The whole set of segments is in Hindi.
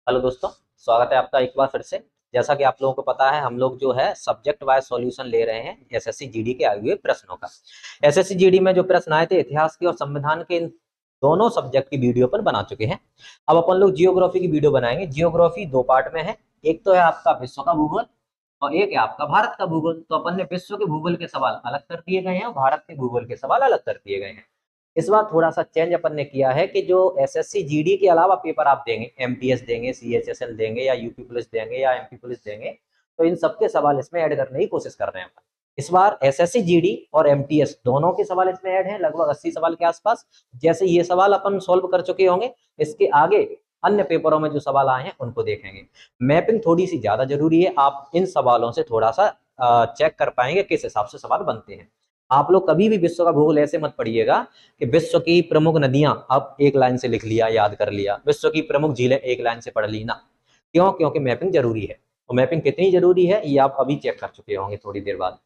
हेलो दोस्तों, स्वागत है आपका एक बार फिर से। जैसा कि आप लोगों को पता है, हम लोग जो है सब्जेक्ट वाइज सॉल्यूशन ले रहे हैं एसएससी जीडी के आए हुए प्रश्नों का। एसएससी जीडी में जो प्रश्न आए थे इतिहास के और संविधान के, इन दोनों सब्जेक्ट की वीडियो पर बना चुके हैं। अब अपन लोग जियोग्राफी की वीडियो बनाएंगे। जियोग्राफी दो पार्ट में है, एक तो है आपका विश्व का भूगोल और एक है आपका भारत का भूगोल। तो अपन ने विश्व के भूगोल के सवाल अलग कर दिए गए हैं और भारत के भूगोल के सवाल अलग कर दिए गए हैं। इस बार थोड़ा सा चेंज अपन ने किया है कि जो एसएससी जीडी के अलावा पेपर आप देंगे, एमटीएस देंगे, सीएचएसएल देंगे या यूपी पुलिस देंगे या एमपी पुलिस देंगे, तो इन सबके सवाल इसमें ऐड करने की कोशिश कर रहे हैं अपन। इस बार एसएससी जीडी और एमटीएस दोनों के सवाल इसमें ऐड हैं, लगभग 80 सवाल के आसपास। जैसे ये सवाल अपन सोल्व कर चुके होंगे, इसके आगे अन्य पेपरों में जो सवाल आए हैं उनको देखेंगे। मैपिंग थोड़ी सी ज्यादा जरूरी है, आप इन सवालों से थोड़ा सा चेक कर पाएंगे किस हिसाब से सवाल बनते हैं। आप लोग कभी भी विश्व का भूगोल ऐसे मत पढ़िएगा कि विश्व की प्रमुख नदियां आप एक लाइन से लिख लिया, याद कर लिया, विश्व की प्रमुख झीलें एक लाइन से पढ़ ली ना। क्यों? क्योंकि मैपिंग जरूरी है। और मैपिंग कितनी जरूरी है ये आप अभी चेक कर चुके होंगे थोड़ी देर बाद।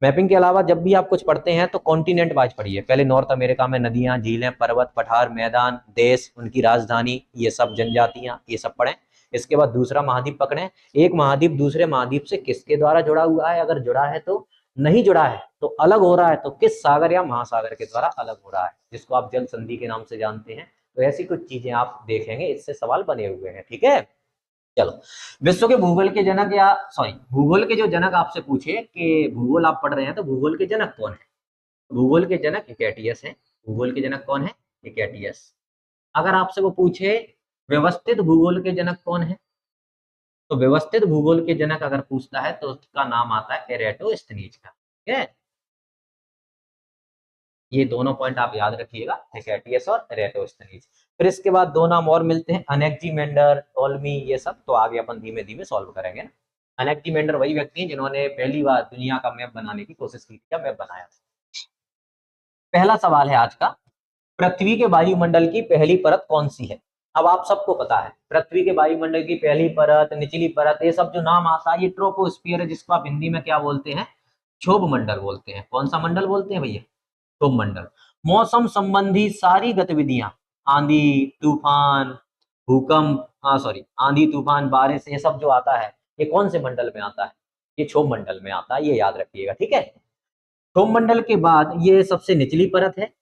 मैपिंग के अलावा जब भी आप कुछ पढ़ते हैं तो कॉन्टिनेंट वाइज पढ़िए। पहले नॉर्थ अमेरिका में नदियां, झीलें, पर्वत, पठार, मैदान, देश, उनकी राजधानी, ये सब जनजातियां, ये सब पढ़ें। इसके बाद दूसरा महाद्वीप पकड़ें। एक महाद्वीप दूसरे महाद्वीप से किसके द्वारा जुड़ा हुआ है, अगर जुड़ा है तो, नहीं जुड़ा है तो, अलग हो रहा है तो किस सागर या महासागर के द्वारा अलग हो रहा है, जिसको आप जल संधि के नाम से जानते हैं। तो ऐसी कुछ चीजें आप देखेंगे, इससे सवाल बने हुए हैं। ठीक है, चलो। विश्व के भूगोल के जनक, या सॉरी भूगोल के जो जनक आपसे पूछे कि भूगोल आप पढ़ रहे हैं तो भूगोल के जनक कौन है, भूगोल के जनक हिकैटियस है। भूगोल के जनक कौन है? हिकैटियस। अगर आपसे वो पूछे व्यवस्थित भूगोल के जनक कौन है, तो व्यवस्थित भूगोल के जनक अगर पूछता है तो उसका नाम आता है एरेटोस्थनीज का। ठीक है, ये दोनों पॉइंट आप याद रखिएगा, हिकैटियस और एरेटोस्थनीज। फिर इसके बाद दो नाम और मिलते हैं, अनेक्जीमेंडर, टोल्मी, ये सब तो आगे अपन धीमे धीमे सॉल्व करेंगे ना। अनेक्जीमेंडर वही व्यक्ति हैं जिन्होंने पहली बार दुनिया का मैप बनाने की कोशिश की थी, मैप बनाया था। पहला सवाल है आज का, पृथ्वी के वायुमंडल की पहली परत कौन सी है? अब आप सबको पता है पृथ्वी के वायुमंडल की पहली परत, निचली परत, ये सब जो नाम आता है, ये ट्रोपोस्फियर है, जिसको आप हिंदी में क्या बोलते हैं? क्षोभ मंडल बोलते हैं। कौन सा मंडल बोलते हैं भैया? क्षोभ मंडल। मौसम संबंधी सारी गतिविधियां, आंधी तूफान, भूकंप, हाँ सॉरी, आंधी तूफान, बारिश, ये सब जो आता है, ये कौन से मंडल में आता है? ये क्षोभ मंडल में आता है, ये याद रखिएगा। ठीक है, क्षोभ मंडल के बाद ये सबसे निचली परत है,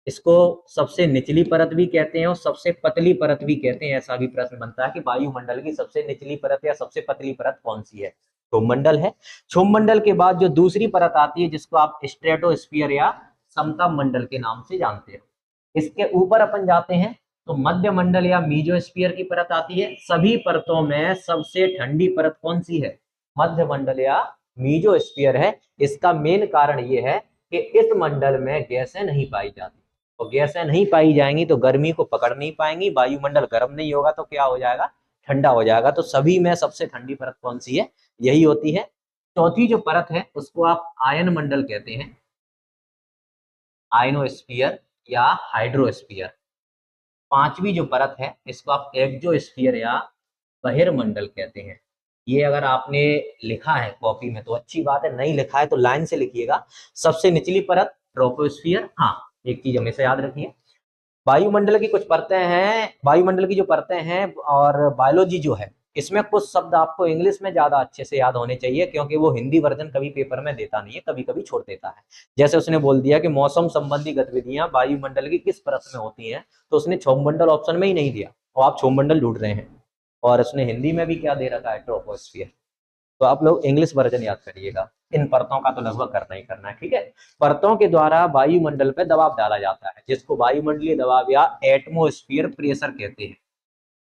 इसको सबसे निचली परत भी कहते हैं और सबसे पतली परत भी कहते हैं। ऐसा भी प्रश्न बनता है कि वायुमंडल की सबसे निचली परत या सबसे पतली परत कौन सी है? क्षोभमंडल है। क्षोभमंडल के बाद जो दूसरी परत आती है, जिसको आप स्ट्रेटोस्फीयर या समताप मंडल के नाम से जानते हो, इसके ऊपर अपन जाते हैं तो मध्य मंडल या मीजोस्फीयर की परत आती है। सभी परतों में सबसे ठंडी परत कौन सी है? मध्य मंडल या मीजोस्फीयर है। इसका मेन कारण यह है कि इस मंडल में गैसें नहीं पाई जाती, और गैसें नहीं पाई जाएंगी तो गर्मी को पकड़ नहीं पाएंगी, वायुमंडल गर्म नहीं होगा तो क्या हो जाएगा? ठंडा हो जाएगा। तो सभी में सबसे ठंडी परत कौन सी है? यही होती है। चौथी जो परत है उसको आप आयन मंडल कहते हैं, आयनोस्फीयर या हाइड्रोस्फीयर। पांचवी जो परत है इसको आप एक्सोस्फीयर या बहिर्मंडल कहते हैं। ये अगर आपने लिखा है कॉपी में तो अच्छी बात है, नहीं लिखा है तो लाइन से लिखिएगा। सबसे निचली परत ट्रोपोस्फियर। हाँ, एक चीज हमेशा याद रखिए, वायुमंडल की कुछ परतें हैं, वायुमंडल की जो परतें हैं और बायोलॉजी जो है, इसमें कुछ शब्द आपको इंग्लिश में ज्यादा अच्छे से याद होने चाहिए, क्योंकि वो हिंदी वर्जन कभी पेपर में देता नहीं है, कभी कभी छोड़ देता है। जैसे उसने बोल दिया कि मौसम संबंधी गतिविधियां वायुमंडल की किस परत में होती हैं, तो उसने क्षोभमंडल ऑप्शन में ही नहीं दिया और आप क्षोभमंडल ढूंढ रहे हैं। और उसने हिंदी में भी क्या दे रखा है? ट्रोपोस्फियर। तो आप लोग इंग्लिश वर्जन याद करिएगा। इन परतों का तो लगभग करना ही करना है। ठीक है, परतों के द्वारा वायुमंडल पर दबाव डाला जाता है, जिसको वायुमंडलीय दबाव या एटमोस्फियर प्रेशर कहते हैं।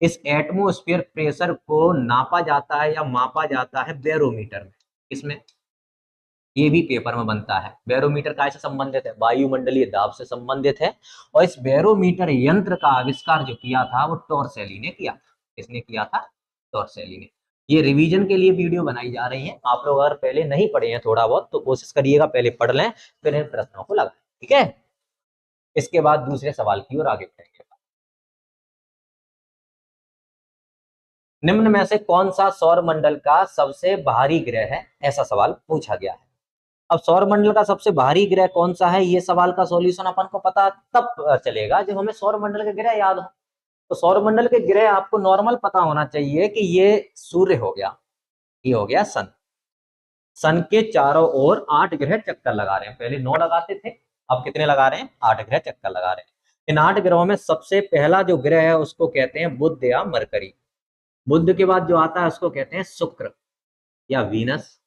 इस एटमोस्फियर प्रेशर को नापा जाता है या मापा जाता है बैरोमीटर में। इसमें ये भी पेपर में बनता है। बैरोमीटर का से संबंधित है? वायुमंडलीय दाब से संबंधित है। और इस बैरोमीटर यंत्र का आविष्कार जो किया था वो टॉर्सेली ने किया था। किसने किया था? टॉर्सेली ने। ये रिवीजन के लिए वीडियो बनाई जा रही है। आप लोग अगर पहले नहीं पढ़े हैं थोड़ा बहुत तो कोशिश करिएगा पहले पढ़ लें, फिर इन प्रश्नों को लगाएं। ठीक है, इसके बाद दूसरे सवाल की ओर आगे बढ़ेंगे। निम्न में से कौन सा सौर मंडल का सबसे बाहरी ग्रह है? ऐसा सवाल पूछा गया है। अब सौर मंडल का सबसे भारी ग्रह कौन सा है, ये सवाल का सॉल्यूशन अपन को पता तब चलेगा जब हमें सौर मंडल के ग्रह याद हो। तो सौरमंडल के ग्रह आपको नॉर्मल पता होना चाहिए कि ये सूर्य हो गया, ये हो गया सन। सन के चारों ओर 8 ग्रह चक्कर लगा रहे हैं, पहले 9 लगाते थे, अब कितने लगा रहे हैं? 8 ग्रह चक्कर लगा रहे हैं। इन 8 ग्रहों में सबसे पहला जो ग्रह है उसको कहते हैं बुध या मरकरी। बुध के बाद जो आता है उसको कहते हैं शुक्र या वीनस।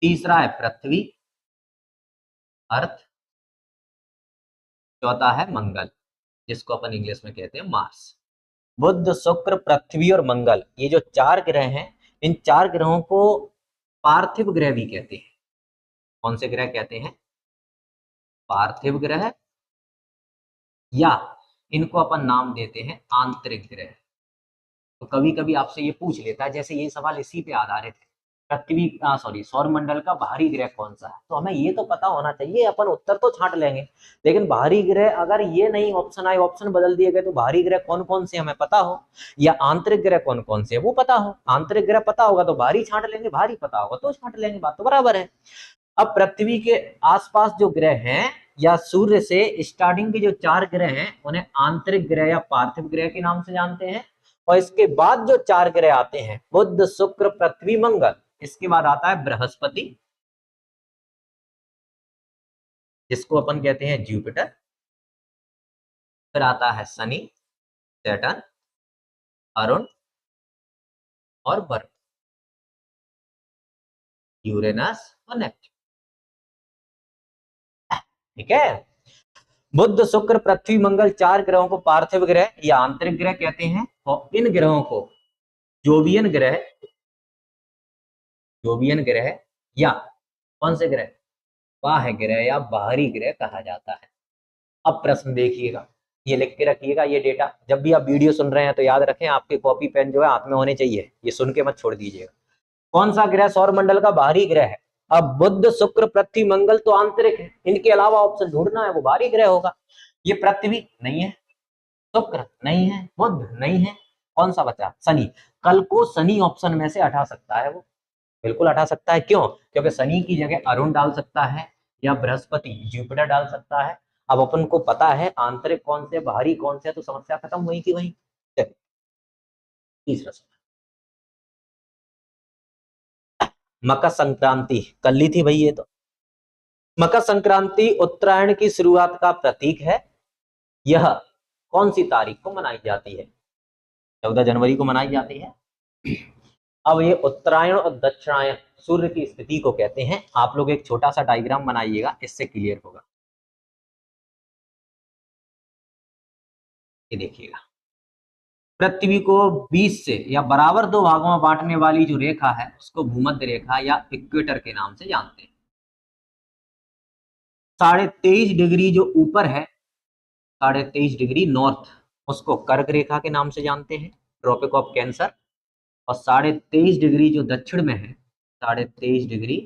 तीसरा है पृथ्वी, अर्थ। चौथा है मंगल, जिसको अपन इंग्लिश में कहते हैं मार्स। बुध, शुक्र, पृथ्वी और मंगल, ये जो 4 ग्रह हैं, इन 4 ग्रहों को पार्थिव ग्रह भी कहते हैं। कौन से ग्रह कहते हैं? पार्थिव ग्रह, या इनको अपन नाम देते हैं आंतरिक ग्रह। तो कभी कभी आपसे ये पूछ लेता है, जैसे ये सवाल इसी पे आधारित है, पृथ्वी सॉरी सौरमंडल का बाहरी ग्रह कौन सा है, तो हमें ये तो पता होना चाहिए, अपन उत्तर तो छांट लेंगे, लेकिन बाहरी ग्रह अगर ये नहीं ऑप्शन आए, ऑप्शन बदल दिए गए, तो बाहरी ग्रह कौन कौन से हमें पता हो, या आंतरिक ग्रह कौन कौन से है वो पता हो। आंतरिक ग्रह पता होगा तो बाहरी छांट लेंगे, बाहरी पता होगा तो छांट लेंगे, बात तो बराबर है। अब पृथ्वी के आसपास जो ग्रह हैं या सूर्य से स्टार्टिंग के जो 4 ग्रह हैं उन्हें आंतरिक ग्रह या पार्थिव ग्रह के नाम से जानते हैं। और इसके बाद जो 4 ग्रह आते हैं, बुध, शुक्र, पृथ्वी, मंगल, इसके बाद आता है बृहस्पति, जिसको अपन कहते हैं जुपिटर। फिर आता है शनि, सैटर्न, अरुण और वरुण, यूरेनस और नेपच्यून। ठीक है, बुध, शुक्र, पृथ्वी, मंगल 4 ग्रहों को पार्थिव ग्रह या आंतरिक ग्रह कहते हैं, और इन ग्रहों को जोवियन ग्रह, जोवियन ग्रह या कौन से ग्रह? बाह्य ग्रह या बाहरी ग्रह कहा जाता है। अब प्रश्न देखिएगा, ये लिख के रखिएगा, ये डेटा जब भी आप वीडियो सुन रहे हैं तो याद रखें, आपके कॉपी पेन जो है हाथ में होने चाहिए, ये सुन के मत छोड़ दीजिएगा। कौन सा ग्रह सौरमंडल का बाहरी ग्रह है? अब बुध, शुक्र, पृथ्वी, मंगल तो आंतरिक है, इनके अलावा ऑप्शन ढूंढना है, वो बाहरी ग्रह होगा। ये पृथ्वी नहीं है, शुक्र नहीं है, बुध नहीं है, कौन सा बचा? शनि। कल को शनि ऑप्शन में से हटा सकता है, वो बिल्कुल हटा सकता है। क्यों? क्योंकि शनि की जगह अरुण डाल सकता है या बृहस्पति, जुपिटर डाल सकता है। अब अपन को पता है आंतरिक कौन से, बाहरी कौन से, तो समस्या खत्म वही की वही। तीसरा सवाल, मकर संक्रांति कल ली थी भाई ये तो। मकर संक्रांति उत्तरायण की शुरुआत का प्रतीक है। यह कौन सी तारीख को मनाई जाती है? 14 जनवरी को मनाई जाती है। अब ये उत्तरायण और दक्षिणायन सूर्य की स्थिति को कहते हैं। आप लोग एक छोटा सा डायग्राम बनाइएगा, इससे क्लियर होगा। ये देखिएगा, पृथ्वी को 20 से या बराबर 2 भागों में बांटने वाली जो रेखा है उसको भूमध्य रेखा या इक्वेटर के नाम से जानते हैं। 23.5 डिग्री जो ऊपर है, 23.5 डिग्री नॉर्थ, उसको कर्क रेखा के नाम से जानते हैं, ट्रॉपिक ऑफ कैंसर। और 23.5 डिग्री जो दक्षिण में है, 23.5 डिग्री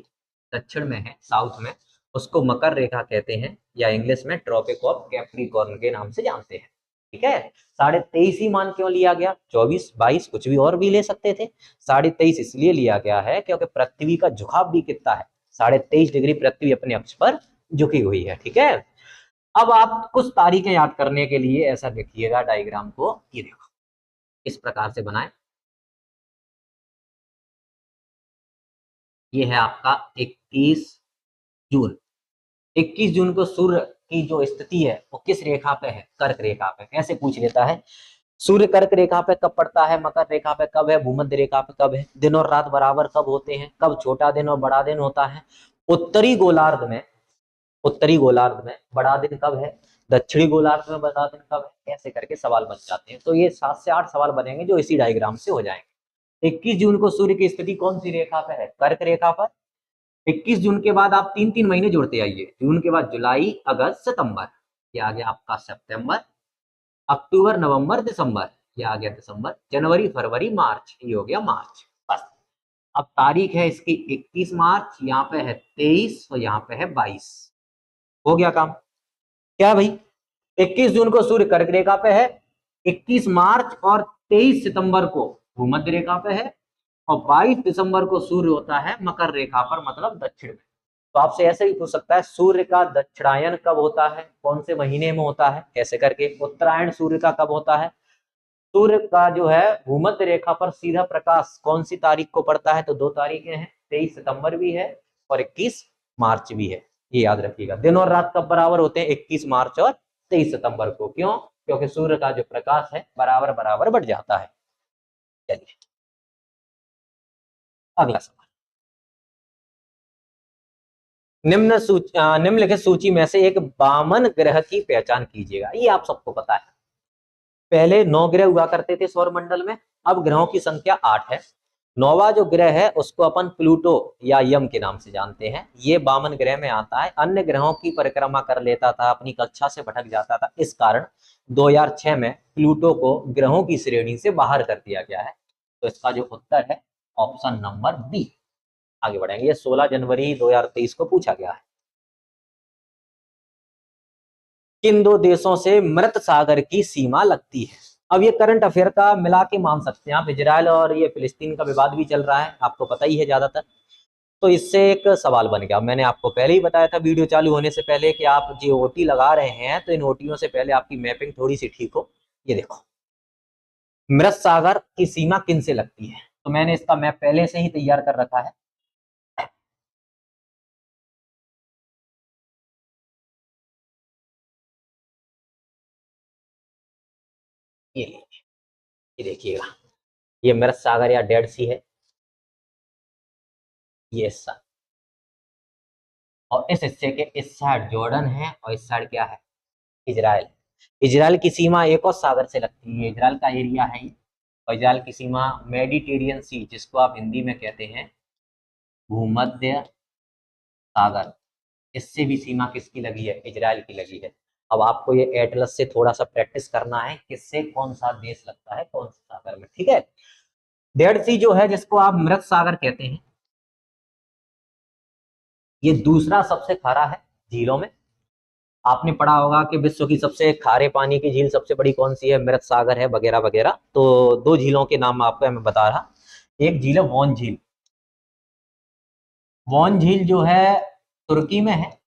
दक्षिण में है, साउथ में, उसको मकर रेखा कहते हैं, या इंग्लिश में ट्रॉपिक ऑफ कैप्रिकॉर्न के नाम से जानते हैं। ठीक है, 23.5 ही मान क्यों लिया गया? 24, 22 कुछ भी और भी ले सकते थे। 23.5 इसलिए लिया गया है क्योंकि पृथ्वी का झुकाव भी कितना है, 23.5 डिग्री पृथ्वी अपने अक्ष पर झुकी हुई है। ठीक है, अब आप कुछ तारीखें याद करने के लिए ऐसा देखिएगा डायग्राम को, ये देखो इस प्रकार से बनाए। ये है आपका 21 जून। 21 जून को सूर्य की जो स्थिति है वो किस रेखा पे है? कर्क रेखा पे। ऐसे पूछ लेता है, सूर्य कर्क रेखा पे कब पड़ता है, मकर रेखा पे कब है, भूमध्य रेखा पे कब है, दिन और रात बराबर कब होते हैं, कब छोटा दिन और बड़ा दिन होता है, उत्तरी गोलार्ध में, उत्तरी गोलार्ध में बड़ा दिन कब है, दक्षिणी गोलार्ध में बड़ा दिन कब है, ऐसे करके सवाल बन जाते हैं। तो ये 7 से 8 सवाल बनेंगे जो इसी डायग्राम से हो जाएंगे। 21 जून को सूर्य की स्थिति कौन सी रेखा पर है? कर्क रेखा पर। 21 जून के बाद आप 3 महीने जोड़ते आइए, जून के बाद जुलाई, अगस्त, सितंबर, ये आ गया आपका सितंबर, अक्टूबर, नवंबर, दिसंबर, ये आ गया दिसंबर, जनवरी, फरवरी, मार्च, ये हो गया मार्च। बस, अब तारीख है इसकी 21 मार्च, यहाँ पे है 23 और यहाँ पे है 22, हो गया काम। क्या भाई, 21 जून को सूर्य कर्क रेखा पे है, 21 मार्च और 23 सितंबर को भूमध्य रेखा पे है, और 22 दिसंबर को सूर्य होता है मकर रेखा पर, मतलब दक्षिण में। तो आपसे ऐसे ही पूछ सकता है, सूर्य का दक्षिणायन कब होता है, कौन से महीने में होता है, ऐसे करके। उत्तरायण सूर्य का कब होता है? सूर्य का जो है भूमध्य रेखा पर सीधा प्रकाश कौन सी तारीख को पड़ता है? तो 2 तारीखें हैं, 23 सितंबर भी है और 21 मार्च भी है। ये याद रखिएगा। दिन और रात कब बराबर होते हैं? 21 मार्च और 23 सितंबर को। क्यों? क्योंकि सूर्य का जो प्रकाश है बराबर बराबर बढ़ जाता है। चलिए अगला सवाल। निम्नलिखित सूची में से एक वामन ग्रह की पहचान कीजिएगा। ये आप सबको पता है। पहले 9 ग्रह हुआ करते थे सौर मंडल में, अब ग्रहों की संख्या 8 है। 9वां जो ग्रह है उसको अपन प्लूटो या यम के नाम से जानते हैं। ये वामन ग्रह में आता है। अन्य ग्रहों की परिक्रमा कर लेता था, अपनी कक्षा से भटक जाता था। इस कारण 2006 में प्लूटो को ग्रहों की श्रेणी से बाहर कर दिया गया है। तो इसका जो उत्तर है ऑप्शन नंबर बी। आगे बढ़ेंगे। ये 16 जनवरी 2023 को पूछा गया है। किन दो देशों से मृत सागर की सीमा लगती है? अब ये करंट अफेयर का मिला के मान सकते हैं आप। इजराइल और ये फिलिस्तीन का विवाद भी चल रहा है, आपको पता ही है ज्यादातर। तो इससे एक सवाल बन गया। मैंने आपको पहले ही बताया था वीडियो चालू होने से पहले कि आप जो ओटी लगा रहे हैं तो इन ओटियों से पहले आपकी मैपिंग थोड़ी सी ठीक हो। ये देखो, मृत सागर की सीमा किन से लगती है? तो मैंने इसका मैप पहले से ही तैयार कर रखा है। ये देखिएगा, ये मृत सागर या डेड सी है। ये हिस्सा, और इस हिस्से के इस साइड जॉर्डन है और इस साइड क्या है? इजराइल। इजराइल की सीमा एक और सागर से लगती है। इजराइल का एरिया है ये। और इजराइल की सीमा मेडिटेरियन सी, जिसको आप हिंदी में कहते हैं भूमध्य सागर, इससे भी सीमा किसकी लगी है? इजराइल की लगी है। अब आपको ये एटलस से थोड़ा सा प्रैक्टिस करना है, किससे कौन सा देश लगता है कौन से सागर में, ठीक है। डेड सी जो है, जिसको आप मृत सागर कहते हैं, ये दूसरा सबसे खारा है झीलों में। आपने पढ़ा होगा कि विश्व की सबसे खारे पानी की झील सबसे बड़ी कौन सी है? मृत सागर है, वगैरह वगैरह। तो 2 झीलों के नाम आपको मैं बता रहा। एक झील है वॉन झील। वॉन झील जो है तुर्की में है।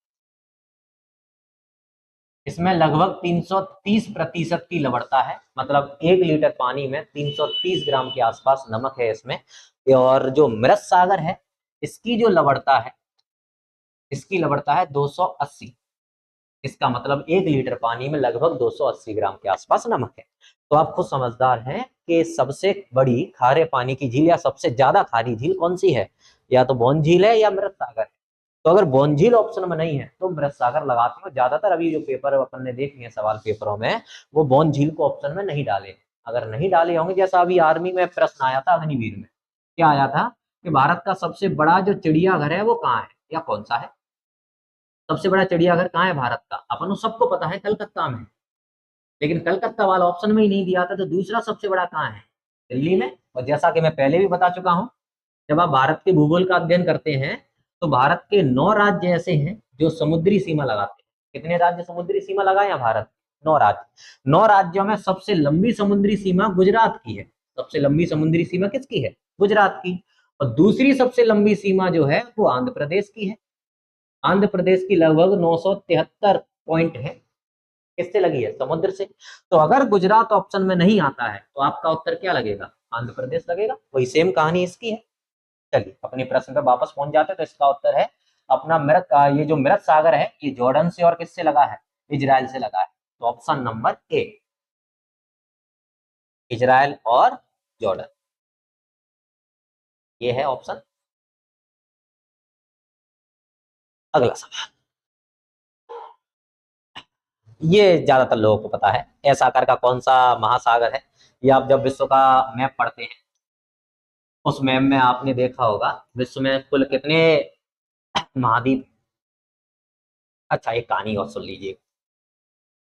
इसमें लगभग 330% की लवणता है, मतलब 1 लीटर पानी में 330 ग्राम के आसपास नमक है इसमें। और जो मृत सागर है, इसकी जो लवणता है, इसकी लवणता है 280। इसका मतलब 1 लीटर पानी में लगभग 280 ग्राम के आसपास नमक है। तो आप खुद समझदार हैं कि सबसे बड़ी खारे पानी की झील या सबसे ज्यादा खारी झील कौन सी है? या तो बौन झील है या मृत सागर है। तो अगर बौन झील ऑप्शन में नहीं है तो मृत सागर लगाते हो। ज्यादातर अभी जो पेपर अपन ने देखे हैं सवाल पेपरों में, वो बौन झील को ऑप्शन में नहीं डाले। अगर नहीं डाले होंगे, जैसा अभी आर्मी में प्रश्न आया था अग्निवीर में, क्या आया था कि भारत का सबसे बड़ा जो चिड़ियाघर है वो कहाँ है या कौन सा है? सबसे बड़ा चिड़ियाघर कहाँ है भारत का? अपन को सबको पता है कलकत्ता में। लेकिन कलकत्ता वाला ऑप्शन में ही नहीं दिया था, तो दूसरा सबसे बड़ा कहाँ है? दिल्ली में। और जैसा कि मैं पहले भी बता चुका हूं, जब आप भारत के भूगोल का अध्ययन करते हैं तो भारत के 9 राज्य ऐसे हैं जो समुद्री सीमा लगाते हैं। कितने राज्य समुद्री सीमा लगाए हैं भारत? 9 राज्य। 9 राज्यों में सबसे लंबी समुद्री सीमा गुजरात की है। सबसे लंबी समुद्री सीमा किसकी है? गुजरात की। और दूसरी सबसे लंबी सीमा जो है वो आंध्र प्रदेश की है। आंध्र प्रदेश की लगभग 973 पॉइंट है। किससे लगी है? समुद्र से। तो अगर गुजरात ऑप्शन में नहीं आता है तो आपका उत्तर क्या लगेगा? आंध्र प्रदेश लगेगा। वही सेम कहानी इसकी है। चलिए अपने प्रश्न पर वापस पहुंच जाते हैं। तो इसका उत्तर है अपना मृत का, ये जो मृत सागर है ये जॉर्डन से और किससे लगा है? इजराइल से लगा है। तो ऑप्शन नंबर ए, इजराइल और जॉर्डन, ये है ऑप्शन। अगला सवाल, ये ज्यादातर लोगों को पता है। एस आकार का कौन सा महासागर है? ये आप जब विश्व का मैप पढ़ते हैं, उस मैप में आपने देखा होगा विश्व में कुल कितने महाद्वीप। अच्छा एक कहानी और सुन लीजिए।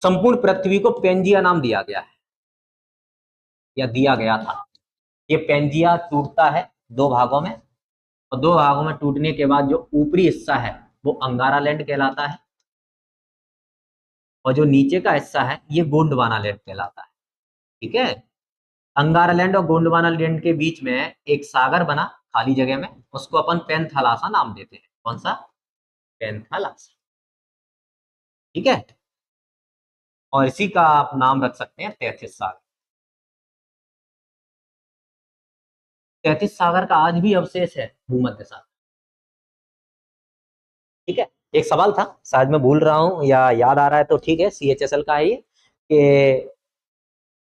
संपूर्ण पृथ्वी को पेंजिया नाम दिया गया है या दिया गया था। ये पेंजिया टूटता है 2 भागों में, और 2 भागों में टूटने के बाद जो ऊपरी हिस्सा है वो अंगारा लैंड कहलाता है, और जो नीचे का हिस्सा है ये गोंडवाना लैंड कहलाता है। ठीक है। अंगारा लैंड और गोंडवाना लैंड के बीच में एक सागर बना खाली जगह में, उसको अपन पेंथालासा नाम देते हैं। कौन सा? पेंथालासा। ठीक है। और इसी का आप नाम रख सकते हैं 33 सागर। तैतीस सागर का आज भी अवशेष है भूमध्य सागर। ठीक है, एक सवाल था शायद मैं भूल रहा हूँ या याद आ रहा है तो ठीक है, CHSL का है ये, कि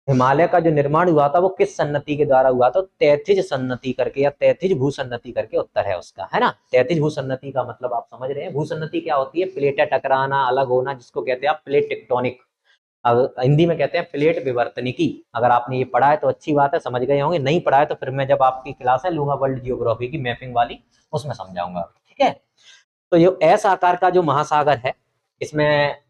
हिमालय का जो निर्माण हुआ था वो किस सन्नति के द्वारा हुआ, तो तैथिज सन्नति करके या तैथिज भूसन्नति करके उत्तर है उसका, है ना। तैथिज भूसन्नति का मतलब आप समझ रहे हैं। भूसन्नति क्या होती है? प्लेटें टकराना, अलग होना, जिसको कहते हैं आप प्लेट टेक्टोनिक, हिंदी में कहते हैं प्लेट विवर्तनिकी। अगर आपने ये पढ़ा है तो अच्छी बात है, समझ गए होंगे। नहीं पढ़ा है तो फिर मैं जब आपकी क्लास है लूंगा वर्ल्ड जियोग्राफी की मैपिंग वाली, उसमें समझाऊंगा, ठीक है। तो ये एस आकार का जो महासागर है, इसमें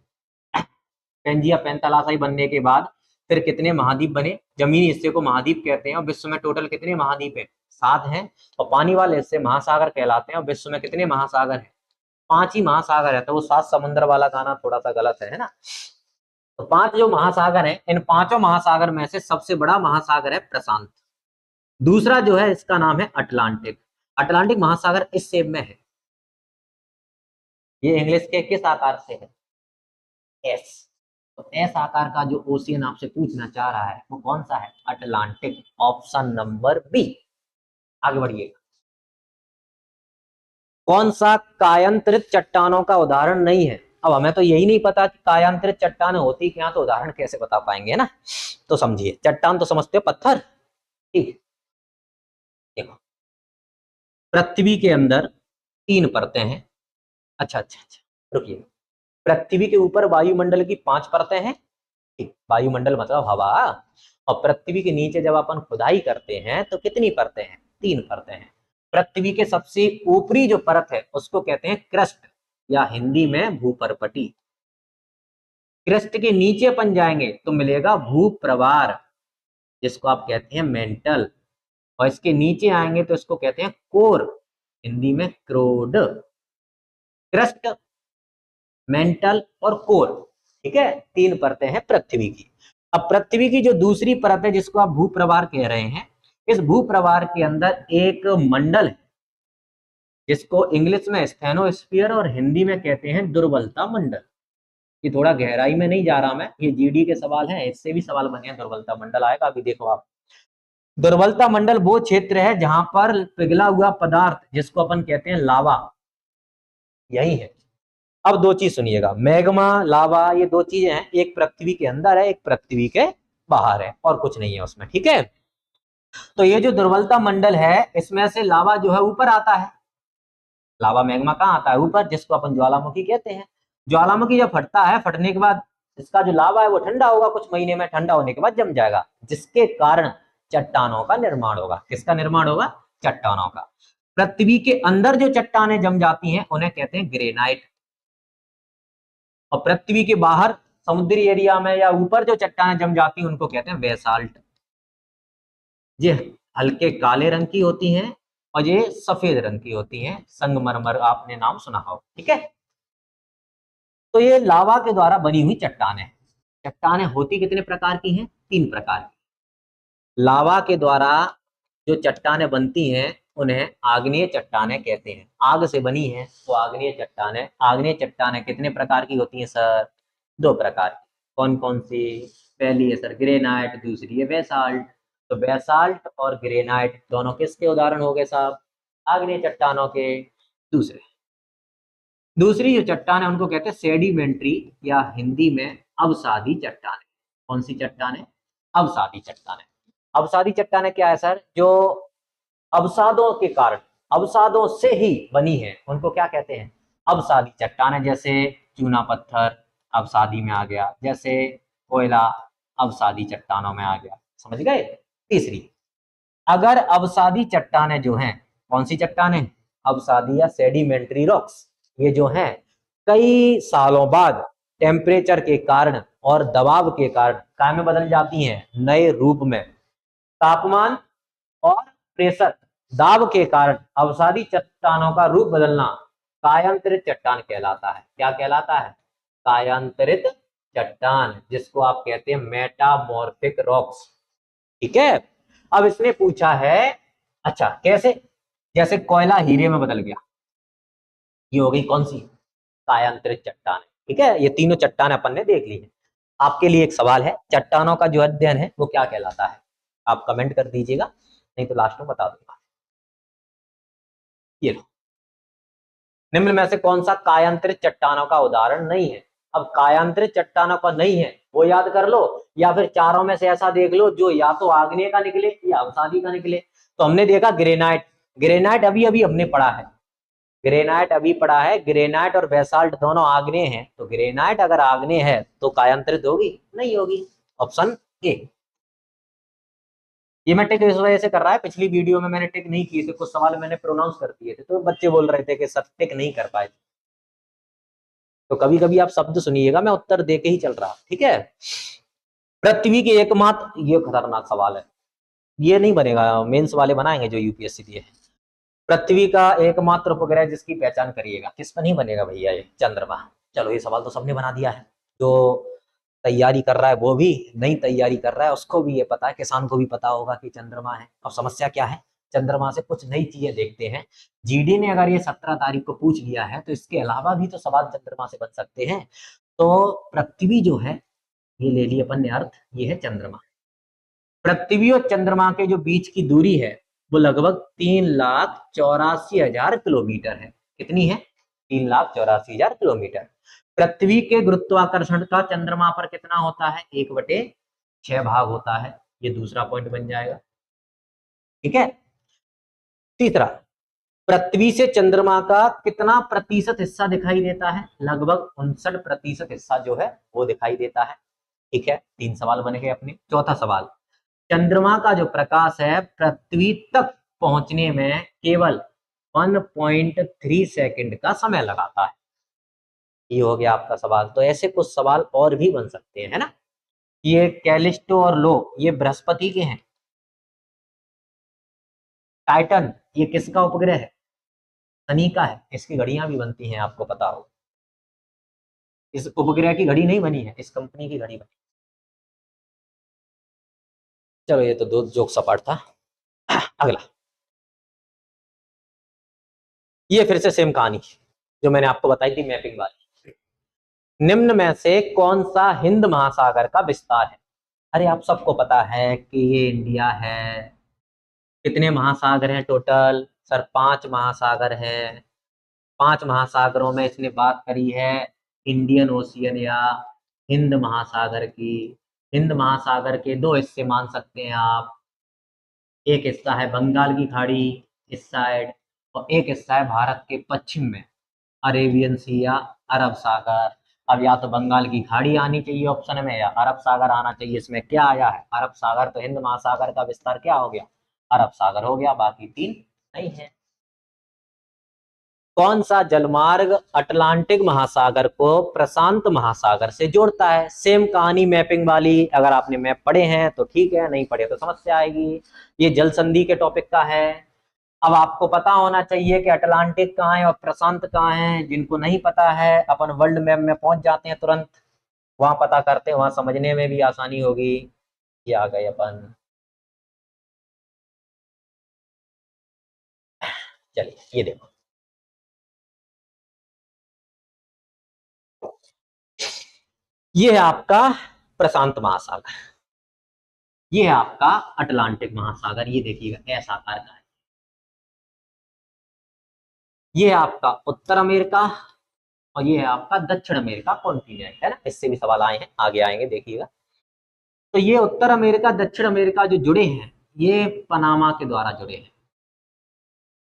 पेंजिया पेंथालासाई बनने के बाद फिर कितने महाद्वीप बने? जमीनी हिस्से को महाद्वीप कहते हैं। और विश्व में टोटल कितने महाद्वीप है? 7 हैं। और पानी वाले हिस्से महासागर कहलाते हैं। और विश्व में कितने महासागर हैं? 5 ही महासागर है। तो वो 7 समुद्र वाला गाना थोड़ा सा गलत है ना। तो 5 जो महासागर हैं, इन 5 महासागर में से सबसे बड़ा महासागर है प्रशांत। दूसरा जो है इसका नाम है अटलांटिक। अटलांटिक महासागर इस शेप में है। ये इंग्लिश के किस आकार से है? एस। तो एस आकार का जो ओशियन आपसे पूछना चाह रहा है वो कौन सा है? अटलांटिक। Option number B. आगे बढ़िए। कौन सा कायांतरित चट्टानों का उदाहरण नहीं है? अब हमें तो यही नहीं पता कि कायांतरित चट्टान होती क्या, तो उदाहरण कैसे बता पाएंगे, है ना। तो समझिए, चट्टान तो समझते हो पत्थर, ठीक। देखो, पृथ्वी के अंदर 3 परतें हैं। अच्छा अच्छा अच्छा, रुकिए। पृथ्वी के ऊपर वायुमंडल की 5 परतें हैं, ठीक। वायुमंडल मतलब हवा। और पृथ्वी के नीचे जब अपन खुदाई करते हैं तो कितनी परतें हैं? 3 परतें हैं। पृथ्वी के सबसे ऊपरी जो परत है उसको कहते हैं क्रस्ट, या हिंदी में भूपरपटी। क्रस्ट के नीचे अपन जाएंगे तो मिलेगा भूप्रवार, जिसको आप कहते हैं मेंटल। और इसके नीचे आएंगे तो इसको कहते हैं कोर, हिंदी में क्रोड। क्रस्ट, मेंटल और कोर, ठीक है, 3 परतें हैं पृथ्वी की। अब पृथ्वी की जो दूसरी परत है जिसको आप भूप्रवार कह रहे हैं, इस भूप्रवार के अंदर एक मंडल है जिसको इंग्लिश में स्टेनोस्फीयर और हिंदी में कहते हैं दुर्बलता मंडल। ये थोड़ा गहराई में नहीं जा रहा मैं, ये जीडी के सवाल हैं, इससे भी सवाल बने हैं। दुर्बलता मंडल आएगा अभी, देखो आप। दुर्बलता मंडल वो क्षेत्र है जहां पर पिघला हुआ पदार्थ जिसको अपन कहते हैं लावा, यही है। अब 2 चीज सुनिएगा, मैग्मा, लावा, ये 2 चीजें हैं। एक पृथ्वी के अंदर है, एक पृथ्वी के बाहर है, और कुछ नहीं है उसमें, ठीक है। तो ये जो दुर्बलता मंडल है इसमें से लावा जो है ऊपर आता है। लावा मैग्मा कहाँ आता है? ऊपर, जिसको अपन ज्वालामुखी कहते हैं। ज्वालामुखी जब फटता है, फटने के बाद इसका जो लावा है वो ठंडा होगा, कुछ महीने में ठंडा होने के बाद जम जाएगा, जिसके कारण चट्टानों का निर्माण होगा। किसका निर्माण होगा? चट्टानों का। पृथ्वी के अंदर जो चट्टानें जम जाती हैं उन्हें कहते हैं ग्रेनाइट। और पृथ्वी के बाहर समुद्री एरिया में या ऊपर जो चट्टानें जम जाती हैं उनको कहते हैं बेसाल्ट। ये हल्के काले रंग की होती हैं और ये सफेद रंग की होती हैं। संगमरमर आपने नाम सुना हो, ठीक है। तो ये लावा के द्वारा बनी हुई चट्टानें। चट्टानें होती कितने प्रकार की हैं? 3 प्रकार की। लावा के द्वारा जो चट्टानें बनती हैं उन्हें आग्नेय चट्टानें कहते हैं। आग से बनी है तो आग्नेय चट्टानें। आग्नेय चट्टानें कितने प्रकार की होती हैं सर? 2 प्रकार की। कौन कौन सी? पहली है सर ग्रेनाइट, दूसरी है बेसाल्ट। तो बेसाल्ट और ग्रेनाइट दोनों किसके उदाहरण हो गए साहब? आग्नेय चट्टानों के। दूसरे, दूसरी जो चट्टान है उनको कहते हैं सेडिमेंट्री, या हिंदी में अवसादी चट्टानें। कौन सी चट्टानें? अवसादी चट्टानें। अवसादी चट्टानें क्या है सर? जो अवसादों के कारण, अवसादों से ही बनी है, उनको क्या कहते हैं? अवसादी चट्टानें। जैसे चूना पत्थर अवसादी में आ गया, जैसे कोयला अवसादी चट्टानों में आ गया, समझ गए। तीसरी, अगर अवसादी चट्टानें जो हैं, कौन सी चट्टानें? अवसादी या सेडिमेंट्री रॉक्स, ये जो हैं कई सालों बाद टेम्परेचर के कारण और दबाव के कारण काय में बदल जाती हैं? नए रूप में। तापमान और प्रेशर, दाब के कारण अवसादी चट्टानों का रूप बदलना कायांतरित चट्टान कहलाता है। क्या कहलाता है? कायांतरित चट्टान, जिसको आप कहते हैं मेटामॉर्फिक रॉक्स, ठीक है। अब इसने पूछा है, अच्छा कैसे? जैसे कोयला हीरे में बदल गया, ये हो गई कौन सी? कायांतरित चट्टान, ठीक है। ये तीनों चट्टान अपन ने देख ली है। आपके लिए एक सवाल है, चट्टानों का जो अध्ययन है वो क्या कहलाता है? आप कमेंट कर दीजिएगा। नहीं तो लास्ट में बता दूंगा। ये लो, निम्न में से कौन सा कायांतरित चट्टानों का उदाहरण नहीं है? अब कायांतरित चट्टानों का नहीं है वो याद कर लो, या फिर चारों में से ऐसा देख लो जो या तो आग्नेय का निकले या अवसादी का निकले। तो हमने देखा ग्रेनाइट, ग्रेनाइट अभी अभी हमने पढ़ा है, ग्रेनाइट अभी पढ़ा है, ग्रेनाइट और बेसाल्ट दोनों आग्नेय हैं, तो ग्रेनाइट अगर आग्नेय है तो कायांतरित होगी? नहीं होगी। Option A. ये मैं टिक इस वजह से कर रहा है, पिछली वीडियो में मैंने टिक नहीं किए थे, कुछ सवाल मैंने प्रोनाउंस कर दिए थे तो बच्चे बोल रहे थे कि सर टिक नहीं कर पाए। तो कभी कभी आप शब्द सुनिएगा, मैं उत्तर दे के ही चल रहा, ठीक है। पृथ्वी के एकमात्र, ये खतरनाक सवाल है, ये नहीं बनेगा, मेंस वाले बनाएंगे जो यूपीएससी दिए। पृथ्वी का एकमात्र उपग्रह जिसकी पहचान करिएगा, किस पर नहीं बनेगा भैया? ये चंद्रमा। चलो ये सवाल तो सबने बना दिया है, जो तैयारी कर रहा है वो भी, नहीं तैयारी कर रहा है उसको भी ये पता है, किसान को भी पता होगा कि चंद्रमा है। अब समस्या क्या है, चंद्रमा से कुछ नई चीजें देखते हैं। जीडी ने अगर ये 17 तारीख को पूछ लिया है तो इसके अलावा भी तो सवाल चंद्रमा से बन सकते हैं। तो पृथ्वी जो है, ये ले लिए अपन ने अर्थ, ये है चंद्रमा। पृथ्वी और चंद्रमा के जो बीच की दूरी है वो लगभग 3,84,000 किलोमीटर है। कितनी है? 3,84,000 किलोमीटर। पृथ्वी के गुरुत्वाकर्षण का चंद्रमा पर कितना होता है? 1/6 भाग होता है। ये दूसरा पॉइंट बन जाएगा, ठीक है। तीसरा, पृथ्वी से चंद्रमा का कितना प्रतिशत हिस्सा दिखाई देता है? लगभग 59% हिस्सा जो है वो दिखाई देता है, ठीक है। 3 सवाल बन गए अपने। चौथा सवाल, चंद्रमा का जो प्रकाश है पृथ्वी तक पहुंचने में केवल 1.3 सेकंड का समय लगाता है। ये हो गया आपका सवाल। तो ऐसे कुछ सवाल और भी बन सकते हैं, है ना। ये कैलिस्टो और लो, ये बृहस्पति के हैं। टाइटन, ये किसका उपग्रह है? शनि का है। इसकी घड़ियां भी बनती हैं, आपको पता हो। इस उपग्रह की घड़ी नहीं बनी है, इस कंपनी की घड़ी बनी। चलो ये तो दो जोक सपाट था। अगला, ये फिर से सेम कहानी जो मैंने आपको बताई थी मैपिंग वाली। निम्न में से कौन सा हिंद महासागर का विस्तार है? अरे आप सबको पता है कि ये इंडिया है। कितने महासागर हैं टोटल? सर 5 महासागर हैं। 5 महासागरों में इसने बात करी है इंडियन ओशियन या हिंद महासागर की। हिंद महासागर के 2 हिस्से मान सकते हैं आप। एक हिस्सा है बंगाल की खाड़ी इस साइड, और एक हिस्सा है भारत के पश्चिम में अरेबियन सी या अरब सागर। अब या तो बंगाल की खाड़ी आनी चाहिए ऑप्शन में, या अरब सागर आना चाहिए। इसमें क्या आया है? अरब सागर। तो हिंद महासागर का विस्तार क्या हो गया? अरब सागर हो गया, बाकी 3 नहीं है। कौन सा जलमार्ग अटलांटिक महासागर को प्रशांत महासागर से जोड़ता है? सेम कहानी मैपिंग वाली। अगर आपने मैप पढ़े हैं तो ठीक है, नहीं पढ़े तो समस्या आएगी। ये जल संधि के टॉपिक का है। अब आपको पता होना चाहिए कि अटलांटिक कहाँ है और प्रशांत कहाँ है। जिनको नहीं पता है अपन वर्ल्ड मैप में पहुंच जाते हैं तुरंत, वहां पता करते हैं, वहां समझने में भी आसानी होगी। ये आ गए अपन। चलिए ये देखो, ये है आपका प्रशांत महासागर, ये है आपका अटलांटिक महासागर। ये देखिएगा ऐसा आकार का है। ये है आपका उत्तर अमेरिका और ये है आपका दक्षिण अमेरिका कॉन्टिनेंट, है ना। इससे भी सवाल आए हैं, आगे आएंगे, देखिएगा। तो ये उत्तर अमेरिका दक्षिण अमेरिका जो जुड़े हैं, ये पनामा के द्वारा जुड़े हैं।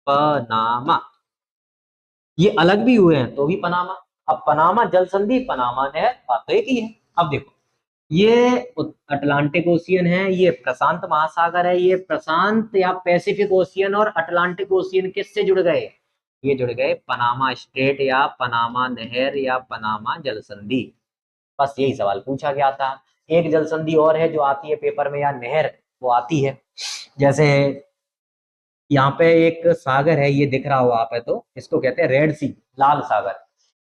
पनामा, ये अलग भी हुए हैं तो भी पनामा। अब पनामा जल संधि, पनामा नहर, बात तो एक ही है। अब देखो, ये अटलांटिक ओशियन है, ये प्रशांत महासागर है। ये प्रशांत या पैसिफिक ओशियन और अटलांटिक ओशियन किससे जुड़ गए? ये जुड़ गए पनामा स्ट्रेट या पनामा नहर या पनामा जल संधि। बस यही सवाल पूछा गया था। एक जल संधि और है जो आती है पेपर में, या नहर, वो आती है। जैसे यहाँ पे एक सागर है, ये दिख रहा हो आप है तो इसको कहते हैं रेड सी, लाल सागर।